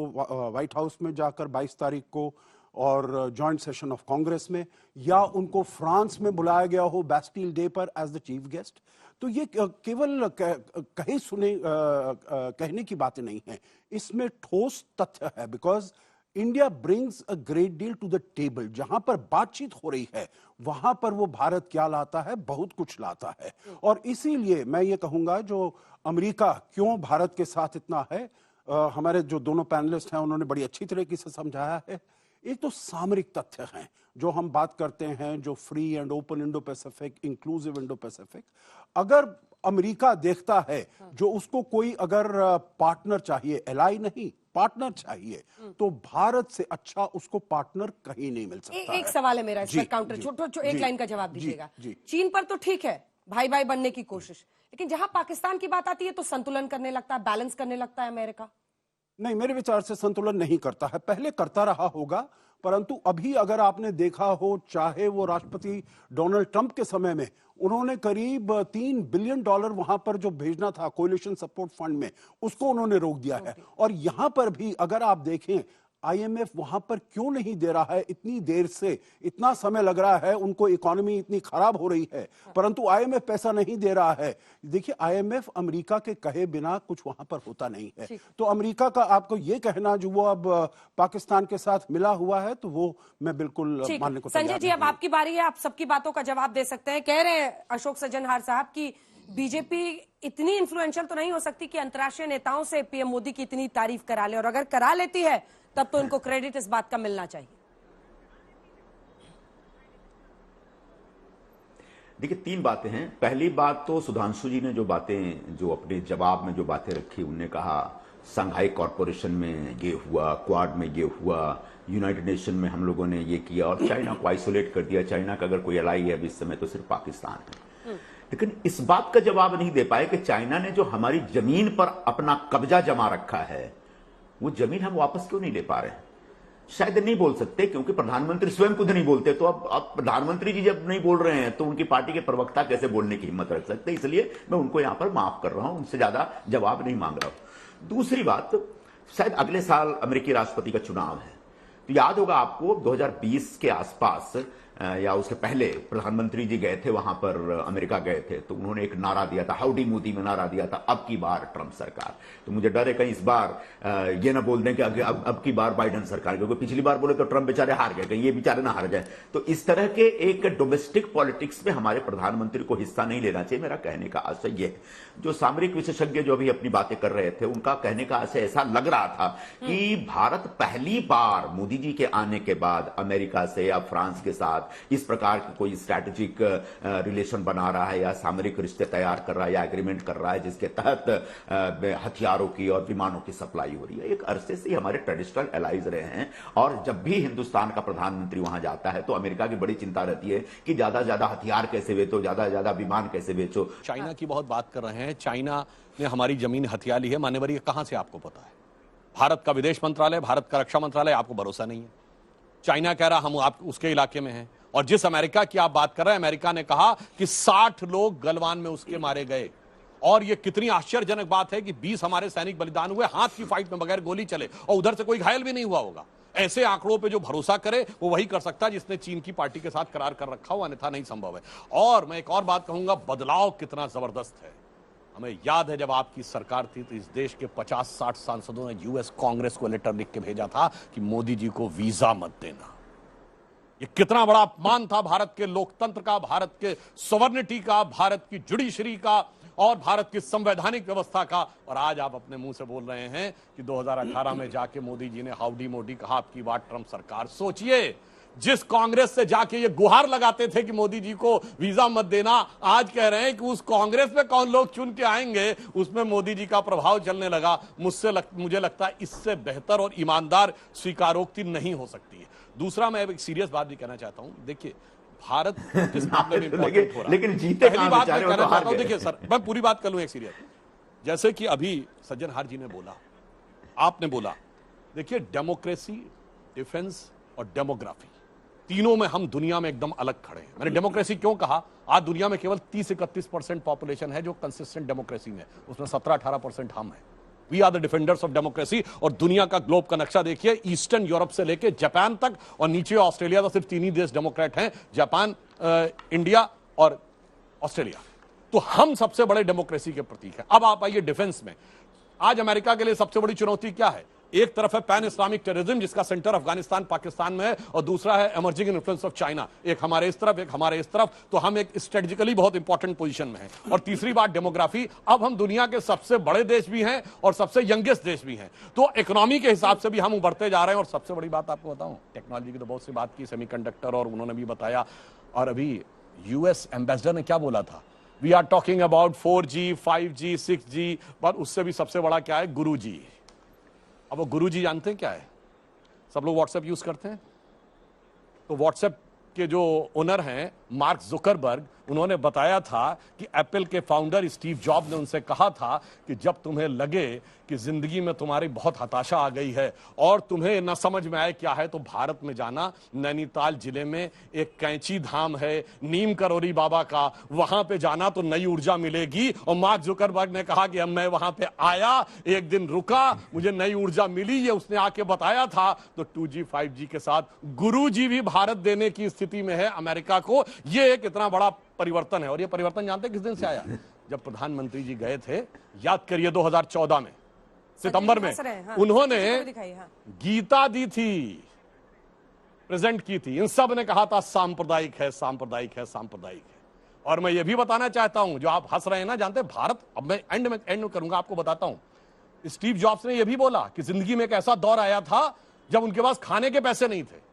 व्हाइट हाउस में जाकर 22 तारीख को, और जॉइंट सेशन ऑफ कांग्रेस में, या उनको फ्रांस में बुलाया गया हो बैस्टिल डे पर एज द चीफ गेस्ट, तो ये केवल कहे सुने कहने की बातें नहीं है, इसमें ठोस तथ्य है। Because India brings a great deal to the table. जहां पर बातचीत हो रही है वहां पर वो भारत क्या लाता है, बहुत कुछ लाता है। और इसीलिए मैं ये कहूंगा, जो अमेरिका क्यों भारत के साथ इतना है, हमारे जो दोनों पैनलिस्ट हैं उन्होंने बड़ी अच्छी तरीके से समझाया है। एक तो सामरिक तथ्य हैं जो हम बात करते हैं, जो free and open Indo Pacific, inclusive Indo Pacific. अगर अमेरिका देखता है जो उसको कोई अगर पार्टनर चाहिए, एलाई नहीं, पार्टनर चाहिए, तो भारत से अच्छा उसको पार्टनर कहीं नहीं मिल सकता। एक सवाल है मेरा इस पर काउंटर, एक लाइन का जवाब दीजिएगा। चीन पर तो ठीक है भाई भाई बनने की कोशिश, लेकिन जहां पाकिस्तान की बात आती है तो संतुलन करने लगता है, बैलेंस करने लगता है अमेरिका। नहीं, मेरे विचार से संतुलन नहीं करता है, पहले करता रहा होगा, परंतु अभी अगर आपने देखा हो, चाहे वो राष्ट्रपति डोनाल्ड ट्रंप के समय में उन्होंने करीब $3 बिलियन वहां पर जो भेजना था कोलिशन सपोर्ट फंड में, उसको उन्होंने रोक दिया है। और यहां पर भी अगर आप देखें, आईएमएफ वहां पर क्यों नहीं दे रहा है इतनी देर से, इतना समय लग रहा है, उनको इकोनॉमी इतनी खराब हो रही है, परंतु आईएमएफ पैसा नहीं दे रहा है। देखिए, आईएमएफ अमेरिका के कहे बिना कुछ वहां पर होता नहीं है। तो अमेरिका का आपको ये कहना जो वो अब पाकिस्तान के साथ मिला हुआ है, तो वो मैं बिल्कुल मानने को तैयार संजय जी, अब आपकी बारी है, आप सबकी बातों का जवाब दे सकते हैं। कह रहे हैं अशोक सज्जनहार साहब की बीजेपी इतनी इन्फ्लुएंशियल तो नहीं हो सकती कि अंतर्राष्ट्रीय नेताओं से पीएम मोदी की इतनी तारीफ करा ले, और अगर करा लेती है तब तो इनको क्रेडिट इस बात का मिलना चाहिए। देखिए, 3 बातें हैं। पहली बात तो सुधांशु जी ने जो बातें, जो अपने जवाब में जो बातें रखी, उन्होंने कहा संघाई कॉरपोरेशन में ये हुआ, क्वाड में ये हुआ, यूनाइटेड नेशन में हम लोगों ने ये किया, और चाइना को आइसोलेट कर दिया। चाइना का अगर कोई एलाई है अभी इस समय तो सिर्फ पाकिस्तान है। लेकिन इस बात का जवाब नहीं दे पाए कि चाइना ने जो हमारी जमीन पर अपना कब्जा जमा रखा है, वो जमीन हम वापस क्यों नहीं ले पा रहे हैं। शायद नहीं बोल सकते, क्योंकि प्रधानमंत्री स्वयं खुद नहीं बोलते, तो अब प्रधानमंत्री जी जब नहीं बोल रहे हैं तो उनकी पार्टी के प्रवक्ता कैसे बोलने की हिम्मत रख सकते। इसलिए मैं उनको यहां पर माफ कर रहा हूं, उनसे ज्यादा जवाब नहीं मांग रहा हूं। दूसरी बात, शायद अगले साल अमेरिकी राष्ट्रपति का चुनाव है, तो याद होगा आपको 2020 के आसपास या उसके पहले प्रधानमंत्री जी गए थे वहां पर, अमेरिका गए थे, तो उन्होंने एक नारा दिया था, हाउडी मोदी में नारा दिया था, अब की बार ट्रंप सरकार। तो मुझे डर है कहीं इस बार ये ना बोल दें कि अब की बार बाइडेन सरकार, क्योंकि पिछली बार बोले तो ट्रंप बेचारे हार गए, कहीं ये बेचारे ना हार जाए। तो इस तरह के एक डोमेस्टिक पॉलिटिक्स में हमारे प्रधानमंत्री को हिस्सा नहीं लेना चाहिए। मेरा कहने का आशय यह है, जो सामरिक विशेषज्ञ जो अभी अपनी बातें कर रहे थे, उनका कहने का आशय ऐसा लग रहा था कि भारत पहली बार मोदी जी के आने के बाद अमेरिका से या फ्रांस के साथ इस प्रकार की कोई स्ट्रैटेजिक रिलेशन बना रहा है या सामरिक रिश्ते तैयार कर रहा है या एग्रीमेंट कर रहा है जिसके तहत हथियारों की और विमानों की सप्लाई हो रही है। एक अरसे से हमारे ट्रेडिशनल एलाइज रहे हैं, और जब भी हिंदुस्तान का प्रधानमंत्री वहां जाता है तो अमेरिका की बड़ी चिंता रहती है कि ज्यादा से ज्यादा हथियार कैसे बेचो, ज्यादा से ज्यादा विमान कैसे बेचो। चाइना की बहुत बात कर रहे हैं, चाइना ने हमारी जमीन हथिया ली है, मान्यवर ये कहां से आपको पता है? भारत का विदेश मंत्रालय, भारत का रक्षा मंत्रालय, आपको भरोसा नहीं है? चाइना कह रहा हम आप उसके इलाके में हैं, और जिस अमेरिका की आप बात कर रहे हैं, अमेरिका ने कहा कि 60 लोग गलवान में उसके मारे गए। और यह कितनी आश्चर्यजनक बात है कि 20 हमारे सैनिक बलिदान हुए हाथ की फाइट में, बगैर गोली चले, और उधर से कोई घायल भी नहीं हुआ होगा। ऐसे आंकड़ों पे जो भरोसा करे वो वही कर सकता है जिसने चीन की पार्टी के साथ करार कर रखा हो, अन्यथा नहीं संभव है। और मैं एक और बात कहूंगा, बदलाव कितना जबरदस्त है। हमें याद है जब आपकी सरकार थी तो इस देश के 50-60 सांसदों ने यूएस कांग्रेस को लेटर लिख के भेजा था कि मोदी जी को वीजा मत देना। ये कितना बड़ा अपमान था भारत के लोकतंत्र का, भारत के सॉवरेनिटी का, भारत की जुडिशरी का और भारत की संवैधानिक व्यवस्था का। और आज आप अपने मुंह से बोल रहे हैं कि 2018 में जाके मोदी जी ने हाउडी मोदी कहा, आपकी बात ट्रंप सरकार। सोचिए, जिस कांग्रेस से जाके ये गुहार लगाते थे कि मोदी जी को वीजा मत देना, आज कह रहे हैं कि उस कांग्रेस में कौन लोग चुन के आएंगे उसमें मोदी जी का प्रभाव चलने लगा। मुझे लगता है इससे बेहतर और ईमानदार स्वीकारोक्ति नहीं हो सकती है। दूसरा, मैं एक सीरियस बात भी कहना चाहता हूं। देखिए, भारत जिस मामले में इंपॉर्टेंट हो रहा है, लेकिन जीते पहली बात मैं कहना चाहता हूं, देखिए सर, मैं पूरी बात कर लूं एक सीरियस। जैसे कि अभी सज्जनहार जी ने बोला, आपने बोला, देखिए डेमोक्रेसी, डिफेंस और डेमोग्राफी, तीनों में हम दुनिया में एकदम अलग खड़े हैं। मैंने डेमोक्रेसी क्यों कहा? आज दुनिया में केवल 30-31% पॉपुलेशन है जो कंसिस्टेंट डेमोक्रेसी में, उसमें 17-18% हम हैं। We are the defenders of democracy. और दुनिया का ग्लोब का नक्शा देखिए, ईस्टर्न यूरोप से लेके जापान तक, और नीचे ऑस्ट्रेलिया, तो सिर्फ 3 ही देश डेमोक्रेट हैं, जापान, इंडिया और ऑस्ट्रेलिया। तो हम सबसे बड़े डेमोक्रेसी के प्रतीक हैं। अब आप आइए डिफेंस में। आज अमेरिका के लिए सबसे बड़ी चुनौती क्या है? एक तरफ है पैन इस्लामिक टेररिज्म जिसका सेंटर अफगानिस्तान पाकिस्तान में है, और दूसरा है इमर्जिंग इन्फ्लुएंस ऑफ चाइना। एक हमारे इस तरफ, एक हमारे इस तरफ, तो हम एक स्ट्रेटेजिकली बहुत इंपॉर्टेंट पोजीशन में हैं। और तीसरी बात डेमोग्राफी, अब हम दुनिया के सबसे बड़े देश भी हैं और सबसे यंगेस्ट देश भी हैं, तो इकोनॉमी के हिसाब से भी हम उभरते जा रहे हैं। और सबसे बड़ी बात आपको बताऊं, टेक्नोलॉजी की तो बहुत सी बात की, सेमीकंडक्टर, और उन्होंने भी बताया। और अभी यूएस एम्बेसडर ने क्या बोला था, we are talking about 4G, 5G, 6G, पर उससे भी सबसे बड़ा क्या है, गुरुजी। अब वो गुरुजी जानते हैं क्या है? सब लोग व्हाट्सएप यूज करते हैं, तो व्हाट्सएप के जो ओनर हैं मार्क जुकरबर्ग, उन्होंने बताया था कि एप्पल के फाउंडर स्टीव जॉब ने उनसे कहा था कि जब तुम्हें लगे कि जिंदगी में तुम्हारी बहुत हताशा आ गई है और तुम्हें न समझ में आए क्या है, तो भारत में जाना। नैनीताल जिले में एक कैंची धाम है नीम करोरी बाबा का, वहां पे जाना तो नई ऊर्जा मिलेगी। और मार्क जुकरबर्ग ने कहा कि अब मैं वहां पे आया, एक दिन रुका, मुझे नई ऊर्जा मिली, ये उसने आके बताया था। तो 2G, 5G के साथ गुरुजी भी भारत देने की स्थिति में है अमेरिका को। ये एक इतना बड़ा परिवर्तन है। और ये परिवर्तन जानते हैं किस दिन से आया? जब प्रधानमंत्री जी गए थे, याद करिए 2014 में सितंबर में, हाँ, उन्होंने गीता दी थी, प्रेजेंट की थी। इन सब ने कहा था सांप्रदायिक है, सांप्रदायिक है, सांप्रदायिक है। और मैं ये भी बताना चाहता हूं, जो आप हंस रहे हैं ना, जानते हैं भारत, अब मैं एंड करूंगा, आपको बताता हूं। स्टीव जॉब्स ने यह भी बोला कि जिंदगी में एक ऐसा दौर आया था जब उनके पास खाने के पैसे नहीं थे,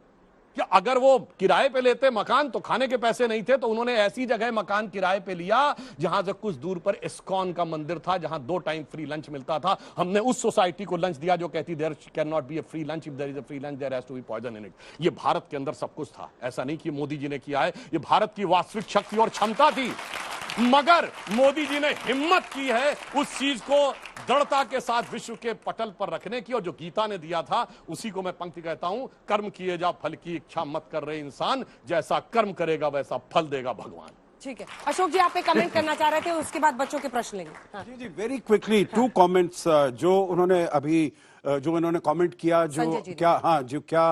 कि अगर वो किराए पे लेते मकान तो खाने के पैसे नहीं थे, तो उन्होंने ऐसी जगह मकान किराए पे लिया जहां से कुछ दूर पर इस्कॉन का मंदिर था, जहां 2 टाइम फ्री लंच मिलता था। हमने उस सोसाइटी को लंच दिया जो कहती there can not be a free lunch, if there is a free lunch there has to be poison in it. ये भारत के अंदर सब कुछ था, ऐसा नहीं कि मोदी जी ने किया है, ये भारत की वास्तविक शक्ति और क्षमता थी। मगर मोदी जी ने हिम्मत की है उस चीज को दृढ़ता के साथ विश्व के पटल पर रखने की, और जो गीता ने दिया था उसी को मैं पंक्ति कहता हूं, कर्म किए जा फल की इच्छा मत कर रहे इंसान, जैसा कर्म करेगा वैसा फल देगा भगवान। ठीक है, अशोक जी आप एक कमेंट करना चाह रहे थे, उसके बाद बच्चों के प्रश्न लेंगे। हाँ। जी वेरी क्विकली 2 कमेंट्स जो उन्होंने अभी जो इन्होंने कमेंट किया, जो क्या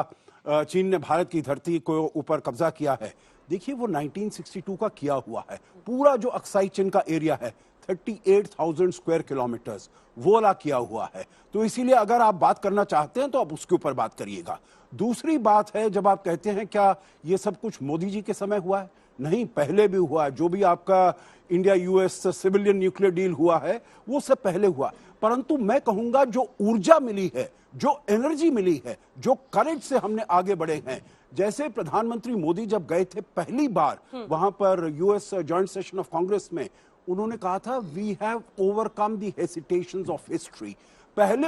चीन ने भारत की धरती को ऊपर कब्जा किया है, देखिए वो 1962 का किया हुआ है। पूरा जो अक्साई चीन का एरिया है 38,000 स्क्वायर किलोमीटर्स वो वाला किया हुआ है। तो इसीलिए अगर आप बात करना चाहते हैं तो आप उसके ऊपर बात करिएगा। दूसरी बात है, जब आप कहते हैं क्या ये सब कुछ मोदी जी के समय हुआ है, नहीं, पहले भी हुआ है। जो भी आपका India US civilian nuclear deal हुआ है वो सब पहले हुआ, परंतु मैं कहूंगा जो ऊर्जा मिली है, जो एनर्जी मिली है, जो करेज से हमने आगे बढ़े हैं, जैसे प्रधानमंत्री मोदी जब गए थे पहली बार वहां पर US joint session of Congress में, उन्होंने कहा था we have overcome the hesitations of history. पहले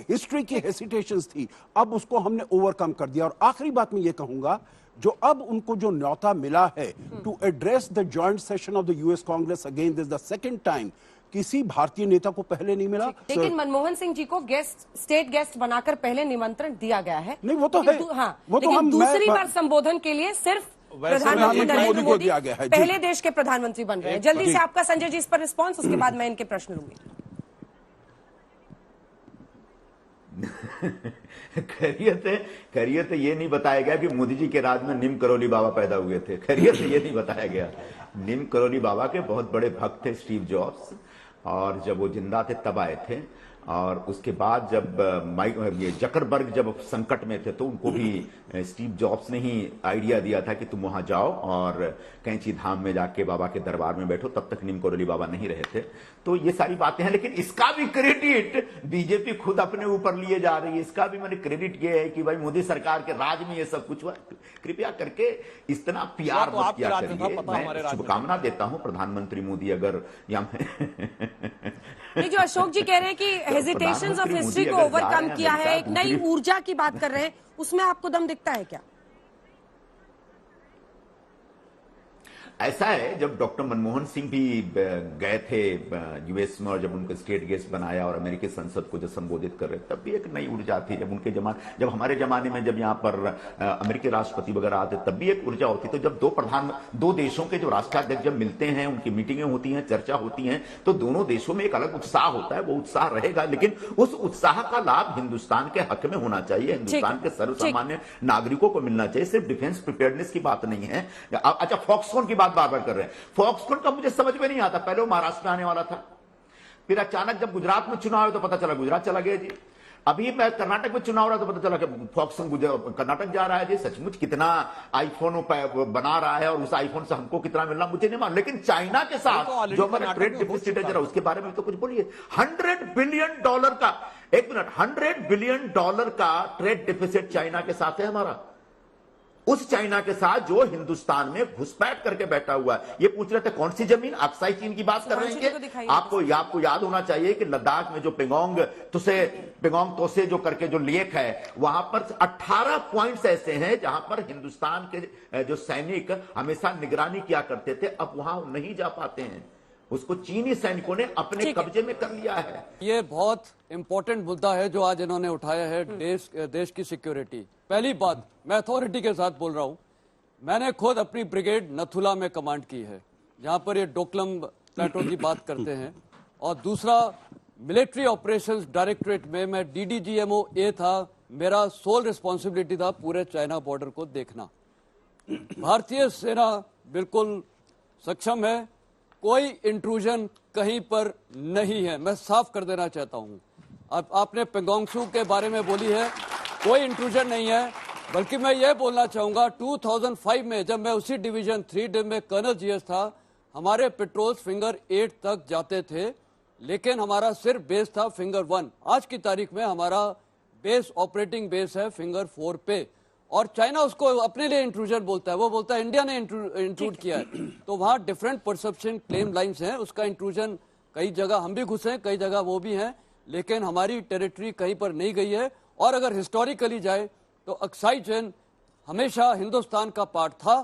हिस्ट्री की हेसिटेशंस थी, अब उसको हमने ओवरकम कर दिया। और आखिरी बात मैं ये कहूंगा, जो अब उनको जो न्योता मिला है to address the joint session of the US Congress again, this the second time, किसी भारतीय नेता को पहले नहीं मिला। लेकिन मनमोहन सिंह जी को स्टेट गेस्ट बनाकर पहले निमंत्रण दिया गया है। नहीं, वो तो है, वो तो हम दूसरी बार संबोधन के लिए सिर्फ प्रधानमंत्री नरेंद्र मोदी पहले देश के प्रधानमंत्री बन रहे हैं। जल्दी से आपका संजय जी इस पर रिस्पॉन्स, उसके बाद मैं इनके प्रश्न लूंगी। खैरियत ये नहीं बताया गया कि मोदी जी के राज में नीम करोली बाबा पैदा हुए थे। खैरियत ये नहीं बताया गया। नीम करोली बाबा के बहुत बड़े भक्त थे स्टीव जॉब्स, और जब वो जिंदा थे तब आए थे। और उसके बाद जब ये जकरबर्ग जब संकट में थे तो उनको भी स्टीव जॉब्स ने ही आइडिया दिया था कि तुम वहां जाओ और कैंची धाम में जाके बाबा के दरबार में बैठो। तब तक नीम करोली बाबा नहीं रहे थे। तो ये सारी बातें हैं, लेकिन इसका भी क्रेडिट बीजेपी खुद अपने ऊपर लिए जा रही है। इसका भी मैंने क्रेडिट ये है कि भाई मोदी सरकार के राज में ये सब कुछ हुआ। कृपया करके इतना प्यार मत किया करिए। मैं शुभकामना देता हूं प्रधानमंत्री मोदी, अगर नहीं, जो अशोक जी कह रहे हैं कि हेजिटेशंस ऑफ हिस्ट्री को ओवरकम किया है, एक नई ऊर्जा की बात कर रहे हैं, उसमें आपको दम दिखता है क्या? ऐसा है, जब डॉक्टर मनमोहन सिंह भी गए थे यूएस में और जब उनको स्टेट गेस्ट बनाया और अमेरिकी संसद को जब संबोधित कर रहे तब भी एक नई ऊर्जा थी। जब हमारे जमाने में जब यहाँ पर अमेरिकी राष्ट्रपति वगैरह आते तब भी एक ऊर्जा होती। तो जब दो देशों के जो राष्ट्राध्यक्ष जब मिलते हैं, उनकी मीटिंगें होती हैं, चर्चा होती हैं, तो दोनों देशों में एक अलग उत्साह होता है। वो उत्साह रहेगा, लेकिन उस उत्साह का लाभ हिंदुस्तान के हक में होना चाहिए, हिंदुस्तान के सर्वसामान्य नागरिकों को मिलना चाहिए। सिर्फ डिफेंस प्रिपेयर्डनेस की बात नहीं है। अच्छा, फॉक्सकॉन की बात बार कर रहे हैं। फॉक्सकॉन का मुझे समझ में नहीं आता। पहले वो महाराष्ट्र में आने वाला था, फिर अचानक जब गुजरात में चुनाव है तो पता चला गुजरात चला गया जी। अभी मैं कर्नाटक में चुनाव रहा तो पता चला कि फॉक्सकॉन कर्नाटक जा रहा है जी। सचमुच कितना आईफोन बना रहा है और उस आईफोन से हमको कितना मिलना मुझे नहीं मालूम। लेकिन चाइना के साथ जो हमारा ट्रेड डिफिसिट है, जरा उसके बारे में तो कुछ बोलिए। $100 बिलियन का, एक मिनट, $100 बिलियन का ट्रेड डिफिसिट चाइना के साथ है हमारा। उस चाइना के साथ जो हिंदुस्तान में घुसपैठ करके बैठा हुआ है। ये पूछ रहे थे कौन सी जमीन, अक्साई चीन की बात कर रहे हैं। आपको याद होना चाहिए कि लद्दाख में जो पेंगोंग तोसे जो करके जो लेक है, वहां पर 18 पॉइंट्स ऐसे हैं जहां पर हिंदुस्तान के जो सैनिक हमेशा निगरानी किया करते थे, अब वहां नहीं जा पाते हैं। उसको चीनी सैनिकों ने अपने कब्जे में कर लिया है। ये बहुत इंपॉर्टेंट मुद्दा है जो आज इन्होंने उठाया है, देश की सिक्योरिटी। पहली बात, मैं अथॉरिटी के साथ बोल रहा हूं, मैंने खुद अपनी ब्रिगेड नथुला में कमांड की है, जहां पर ये डोकलम प्लेटो की बात करते हैं। और दूसरा, मिलिट्री ऑपरेशंस डायरेक्टरेट में मैं DDGMO A था। मेरा सोल रिस्पॉन्सिबिलिटी था पूरे चाइना बॉर्डर को देखना। भारतीय सेना बिल्कुल सक्षम है, कोई इंट्रूजन कहीं पर नहीं है। मैं साफ कर देना चाहता हूं। अब आपने पेंगोंग त्सू के बारे में बोली है, कोई इंट्रूजन नहीं है। बल्कि मैं ये बोलना चाहूंगा, 2005 में जब मैं उसी डिवीजन 3 में कर्नल GS था, हमारे पेट्रोल्स फिंगर 8 तक जाते थे, लेकिन हमारा सिर्फ बेस था फिंगर 1। आज की तारीख में हमारा बेस, ऑपरेटिंग बेस है फिंगर 4 पे। और चाइना उसको अपने लिए इंट्रूजन बोलता है, वो बोलता है इंडिया ने इंट्रूड किया है। तो वहां डिफरेंट परसेप्शन क्लेम लाइंस हैं। उसका इंट्रूजन कई जगह हम भी घुसे हैं, कई जगह वो भी हैं, लेकिन हमारी टेरिटरी कहीं पर नहीं गई है। और अगर हिस्टोरिकली जाए तो अक्साई चीन हमेशा हिंदुस्तान का पार्ट था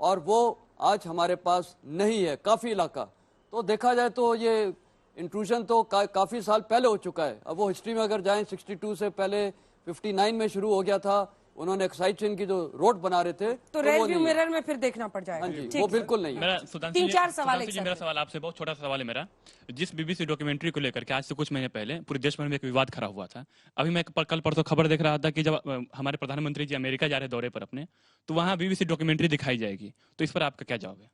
और वो आज हमारे पास नहीं है, काफी इलाका। तो देखा जाए तो ये इंट्रूजन तो काफी साल पहले हो चुका है। अब वो हिस्ट्री में अगर जाएं, 62 से पहले 59 में शुरू हो गया था, उन्होंने एक्साइटेशन की जो रोड बना रहे थे तो वो रेयर व्यू नहीं है। मिरर में फिर देखना पड़ जाएगा। हाँ जी, ठीक वो है। बिल्कुल नहीं है। मेरा सुधांशु तीन जी- चार सवाल एक सुधांशु जी, साथ मेरा में। सवाल आपसे बहुत छोटा सा सवाल है मेरा। जिस बीबीसी डॉक्यूमेंट्री को लेकर के आज से कुछ महीने पहले पूरे देश भर में एक विवाद खड़ा हुआ था। अभी मैं कल परसों खबर देख रहा था कि जब हमारे प्रधानमंत्री जी अमेरिका जा रहे दौरे पर अपने, तो वहाँ बीबीसी डॉक्यूमेंट्री दिखाई जाएगी, तो इस पर आपका क्या जवाब है?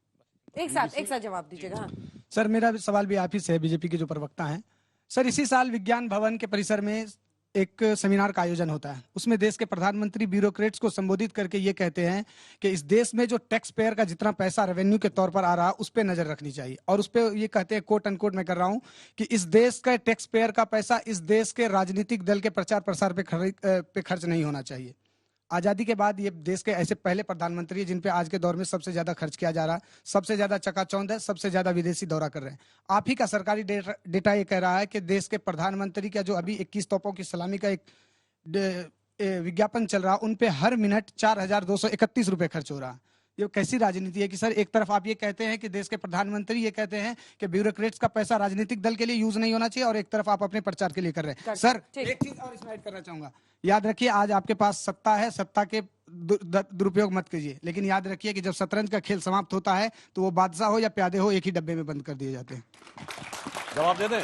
एक साथ जवाब दीजिएगा। हाँ। सर मेरा सवाल भी आप ही से है, बीजेपी के जो प्रवक्ता हैं। सर इसी साल विज्ञान भवन के परिसर में एक सेमिनार का आयोजन होता है, उसमें देश के प्रधानमंत्री ब्यूरोक्रेट्स को संबोधित करके ये कहते हैं कि इस देश में जो टैक्स पेयर का जितना पैसा रेवेन्यू के तौर पर आ रहा है उस पर नजर रखनी चाहिए। और उस पर ये कहते हैं, कोट अनकोट मैं कर रहा हूं, कि इस देश का टैक्स पेयर का पैसा इस देश के राजनीतिक दल के प्रचार प्रसार पे खर्च नहीं होना चाहिए। आजादी के बाद ये देश के ऐसे पहले प्रधानमंत्री हैं जिन पे आज के दौर में सबसे ज्यादा खर्च किया जा रहा है, सबसे ज्यादा चकाचौंध है, सबसे ज्यादा विदेशी दौरा कर रहे हैं। आप ही का सरकारी डेटा ये कह रहा है कि देश के प्रधानमंत्री का जो अभी 21 तोपों की सलामी का एक विज्ञापन चल रहा, उन पे हर मिनट 4,231 रुपए खर्च हो रहा। ये कैसी राजनीति है कि सर एक तरफ आप ये कहते हैं कि देश के प्रधानमंत्री ये कहते हैं कि ब्यूरोक्रेट्स का पैसा राजनीतिक दल के लिए यूज नहीं होना चाहिए, और एक तरफ आप अपने प्रचार के लिए कर रहे हैं। सर एक चीज और इसमें ऐड करना चाहूंगा, याद रखिए आज आपके पास सत्ता है, सत्ता के दुरुपयोग मत कीजिए, लेकिन याद रखिए कि जब शतरंज का खेल समाप्त होता है तो वो बादशाह हो या प्यादे हो एक ही डब्बे में बंद कर दिए जाते हैं। जवाब दे दें?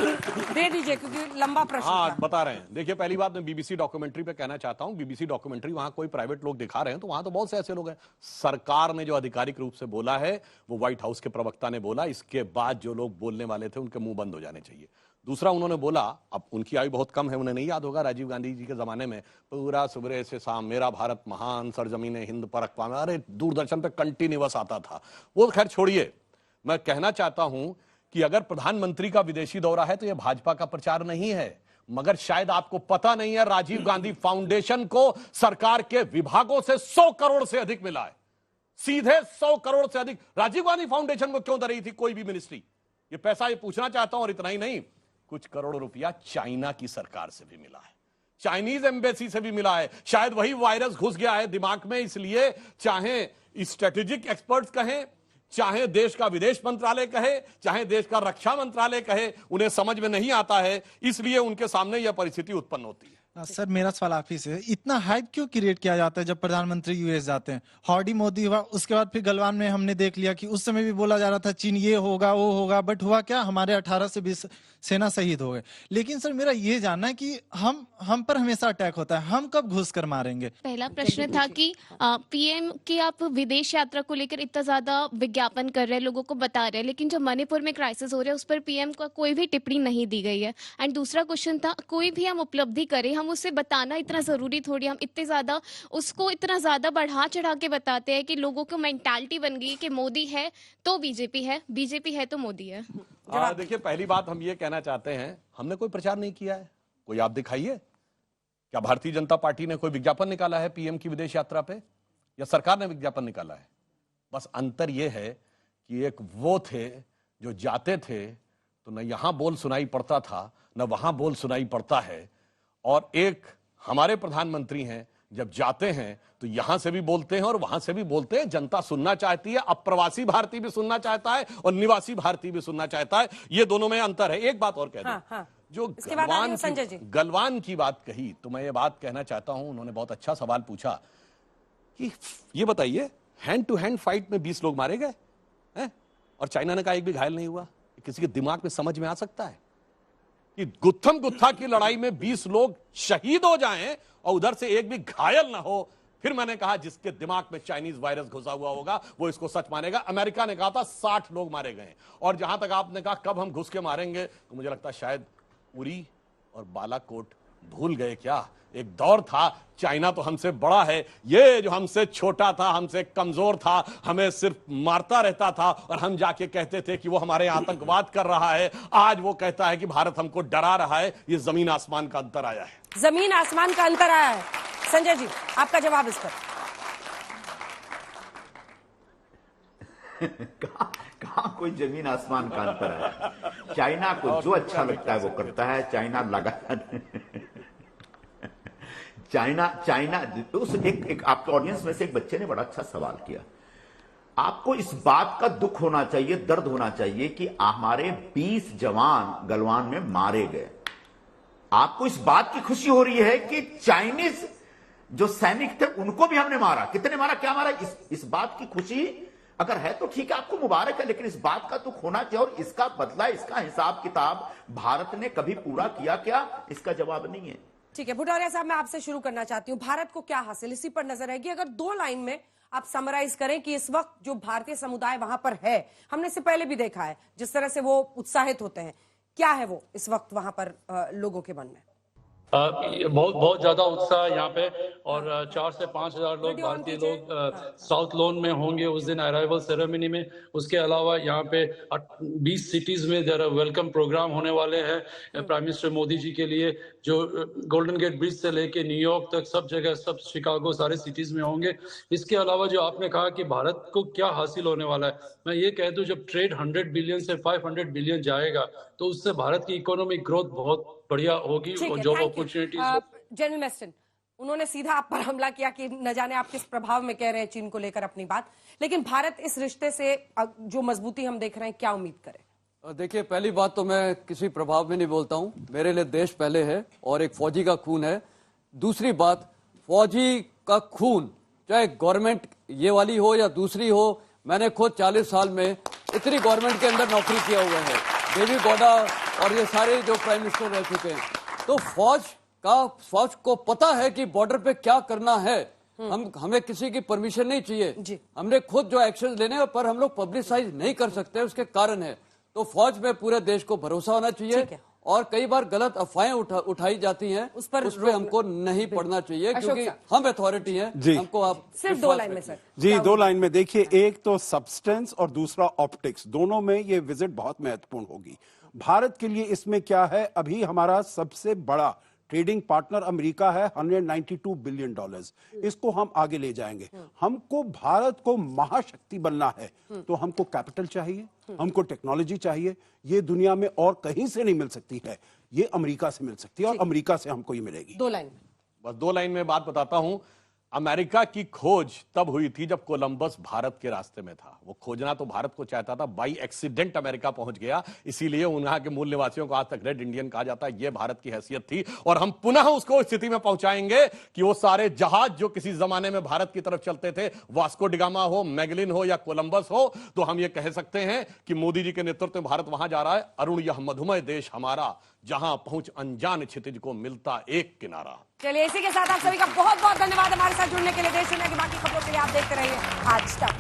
दे दीजिए क्योंकि लंबा प्रश्न हाँ था। बता रहे हैं। देखिए पहली बात मैं बीबीसी डॉक्यूमेंट्री पे कहना चाहता हूं, बीबीसी डॉक्यूमेंट्री वहां कोई प्राइवेट लोग दिखा रहे हैं, तो वहां तो बहुत से ऐसे लोग हैं। सरकार ने जो आधिकारिक रूप से बोला है वो व्हाइट हाउस के प्रवक्ता ने बोला, इसके बाद जो लोग बोलने वाले थे उनके मुंह बंद हो जाने चाहिए। दूसरा उन्होंने बोला, अब उनकी आयु बहुत कम है, उन्हें नहीं याद होगा राजीव गांधी जी के जमाने में पूरा सुबह से शाम मेरा भारत महान, सरजमीने हिंद पर अक़वाम, अरे दूरदर्शन पे कंटिन्यूअस आता था। वो खैर छोड़िए, मैं कहना चाहता हूं कि अगर प्रधानमंत्री का विदेशी दौरा है तो यह भाजपा का प्रचार नहीं है, मगर शायद आपको पता नहीं है राजीव गांधी फाउंडेशन को सरकार के विभागों से 100 करोड़ से अधिक मिला है, सीधे 100 करोड़ से अधिक। राजीव गांधी फाउंडेशन को क्यों दे रही थी कोई भी मिनिस्ट्री? ये पैसा ये पूछना चाहता हूं। और इतना ही नहीं, कुछ करोड़ रुपया चाइना की सरकार से भी मिला है, चाइनीज एम्बेसी से भी मिला है। शायद वही वायरस घुस गया है दिमाग में, इसलिए चाहे स्ट्रेटेजिक एक्सपर्ट्स कहें, चाहे देश का विदेश मंत्रालय कहे, चाहे देश का रक्षा मंत्रालय कहे, उन्हें समझ में नहीं आता है, इसलिए उनके सामने यह परिस्थिति उत्पन्न होती है। सर मेरा सवाल आप ही से, इतना हाइप क्यों क्रिएट किया जाता है जब प्रधानमंत्री यूएस जाते हैं? हॉडी मोदी हुआ, उसके बाद फिर गलवान में हमने देख लिया कि उस समय भी बोला जा रहा था चीन ये होगा वो होगा, बट हुआ क्या, हमारे 18 से 20 सेना शहीद हो गए। लेकिन सर मेरा ये जानना है कि हम पर हमेशा अटैक होता है, हम कब घुस कर मारेंगे? पहला प्रश्न था कि पीएम की आप विदेश यात्रा को लेकर इतना ज्यादा विज्ञापन कर रहे हैं, लोगों को बता रहे हैं, लेकिन जो मणिपुर में क्राइसिस हो रहा है उस पर पीएम का कोई भी टिप्पणी नहीं दी गई है। एंड दूसरा क्वेश्चन था, कोई भी हम उपलब्धि करें, हम उससे बताना इतना जरूरी थोड़ी, हम इतने ज्यादा उसको इतना ज्यादा बढ़ा चढ़ा के बताते हैं कि लोगों को मेंटालिटी बन गई कि मोदी है तो बीजेपी है, बीजेपी है तो मोदी है। देखिए पहली बात हम ये कहना चाहते हैं, हमने कोई प्रचार नहीं किया है, कोई आप दिखाइए। क्या भारतीय जनता पार्टी ने कोई विज्ञापन निकाला है पीएम की विदेश यात्रा पे, या सरकार ने विज्ञापन निकाला है? बस अंतर यह है कि एक वो थे जो जाते थे तो न यहां बोल सुनाई पड़ता था न वहां बोल सुनाई पड़ता है, और एक हमारे प्रधानमंत्री हैं जब जाते हैं तो यहां से भी बोलते हैं और वहां से भी बोलते हैं। जनता सुनना चाहती है, अप्रवासी भारतीय भी सुनना चाहता है और निवासी भारतीय भी सुनना चाहता है, ये दोनों में अंतर है। एक बात और कह दूं, जो गलवान की बात कही, तो मैं ये बात कहना चाहता हूं, उन्होंने बहुत अच्छा सवाल पूछा कि ये बताइए हैंड टू हैंड फाइट में 20 लोग मारे गए हैं और चाइना ने कहा एक भी घायल नहीं हुआ। किसी के दिमाग में समझ में आ सकता है कि गुत्थम गुत्था की लड़ाई में 20 लोग शहीद हो जाएं और उधर से एक भी घायल ना हो? फिर मैंने कहा जिसके दिमाग में चाइनीज वायरस घुसा हुआ होगा वो इसको सच मानेगा। अमेरिका ने कहा था 60 लोग मारे गए, और जहां तक आपने कहा कब हम घुस के मारेंगे, तो मुझे लगता है शायद उरी और बालाकोट भूल गए क्या? एक दौर था, चाइना तो हमसे बड़ा है, ये जो हमसे छोटा था, हमसे कमजोर था, हमें सिर्फ मारता रहता था और हम जाके कहते थे कि वो हमारे आतंकवाद कर रहा है। आज वो कहता है कि भारत हमको डरा रहा है। ये जमीन आसमान का अंतर आया है, जमीन आसमान का अंतर आया है। संजय जी आपका जवाब इस पर। कहां कोई जमीन आसमान का अंतर है? चाइना को जो अच्छा लगता है वो करता है। चाइना लगातार चाइना उस एक आपके ऑडियंस में से एक बच्चे ने बड़ा अच्छा सवाल किया। आपको इस बात का दुख होना चाहिए, दर्द होना चाहिए कि हमारे 20 जवान गलवान में मारे गए। आपको इस बात की खुशी हो रही है कि चाइनीज जो सैनिक थे उनको भी हमने मारा। कितने मारा, क्या मारा, इस बात की खुशी अगर है तो ठीक है, आपको मुबारक है, लेकिन इस बात का तो होना चाहिए। और इसका बदला, इसका हिसाब किताब भारत ने कभी पूरा किया क्या, इसका जवाब नहीं है। ठीक है भुटारिया साहब, मैं आपसे शुरू करना चाहती हूँ। भारत को क्या हासिल, इसी पर नजर रहेगी। अगर 2 लाइन में आप समराइज करें कि इस वक्त जो भारतीय समुदाय वहां पर है, हमने इससे पहले भी देखा है जिस तरह से वो उत्साहित होते हैं, क्या है वो इस वक्त वहां पर लोगों के मन में? बहुत ज्यादा उत्साह है यहाँ पे, और 4 से 5 हजार लोग, भारतीय लोग साउथ लोन में होंगे उस दिन अराइवल सेरेमनी में। उसके अलावा यहाँ पे 20 सिटीज में देयर वेलकम प्रोग्राम होने वाले हैं प्राइम मिनिस्टर मोदी जी के लिए, जो गोल्डन गेट ब्रिज से लेके न्यूयॉर्क तक सब जगह, सब शिकागो, सारे सिटीज में होंगे। इसके अलावा जो आपने कहा कि भारत को क्या हासिल होने वाला है, मैं ये कह दूं, जब ट्रेड 100 बिलियन से 500 बिलियन जाएगा तो उससे भारत की इकोनॉमिक ग्रोथ बहुत बढ़िया होगी और जॉब अपॉर्चुनिटीज। जनरल मेस्टन, उन्होंने सीधा आप पर हमला किया कि न जाने आप किस प्रभाव में कह रहे हैं चीन को लेकर अपनी बात, लेकिन भारत इस रिश्ते से जो मजबूती हम देख रहे हैं, क्या उम्मीद करें? देखिए, पहली बात तो मैं किसी प्रभाव में नहीं बोलता हूं, मेरे लिए देश पहले है और एक फौजी का खून है। दूसरी बात, फौजी का खून चाहे गवर्नमेंट ये वाली हो या दूसरी हो, मैंने खुद 40 साल में इतनी गवर्नमेंट के अंदर नौकरी किया हुआ है, देवी गौड़ा और ये सारे जो प्राइम मिनिस्टर रह चुके हैं, तो फौज को पता है कि बॉर्डर पे क्या करना है। हमें किसी की परमिशन नहीं चाहिए, हमने खुद जो एक्शन लेने पर हम लोग पब्लिसाइज नहीं कर सकते, उसके कारण है। तो फौज में पूरे देश को भरोसा होना चाहिए, और कई बार गलत अफवाहें उठाई जाती हैं, उस पर हमको नहीं पड़ना चाहिए, क्योंकि हम अथॉरिटी हैं। हमको आप सिर्फ 2 लाइन में सर जी, 2 लाइन में देखिए, एक तो सब्सटेंस और दूसरा ऑप्टिक्स, दोनों में ये विजिट बहुत महत्वपूर्ण होगी। भारत के लिए इसमें क्या है, अभी हमारा सबसे बड़ा ट्रेडिंग पार्टनर अमेरिका है, $192 बिलियन। इसको हम आगे ले जाएंगे। हमको भारत को महाशक्ति बनना है तो हमको कैपिटल चाहिए, हमको टेक्नोलॉजी चाहिए। ये दुनिया में और कहीं से नहीं मिल सकती है, ये अमेरिका से मिल सकती है, और अमेरिका से हमको ये मिलेगी। 2 लाइन में, बस 2 लाइन में बात बताता हूं। अमेरिका की खोज तब हुई थी जब कोलंबस भारत के रास्ते में था। वो खोजना तो भारत को चाहता था, बाई एक्सीडेंट अमेरिका पहुंच गया, इसीलिए वहां के मूल निवासियों को आज तक रेड इंडियन कहा जाता है। ये भारत की हैसियत थी, और हम पुनः उसको स्थिति में पहुंचाएंगे कि वो सारे जहाज जो किसी जमाने में भारत की तरफ चलते थे, वास्को डिगामा हो, मैगलिन हो या कोलंबस हो, तो हम ये कह सकते हैं कि मोदी जी के नेतृत्व में भारत वहां जा रहा है। अरुण, यह मधुमय देश हमारा, जहां पहुंच अनजान क्षितिज को मिलता एक किनारा। चलिए, इसी के साथ आप सभी का बहुत बहुत धन्यवाद हमारे साथ जुड़ने के लिए। देश दुनिया की बाकी खबरों के लिए आप देखते रहिए आज तक।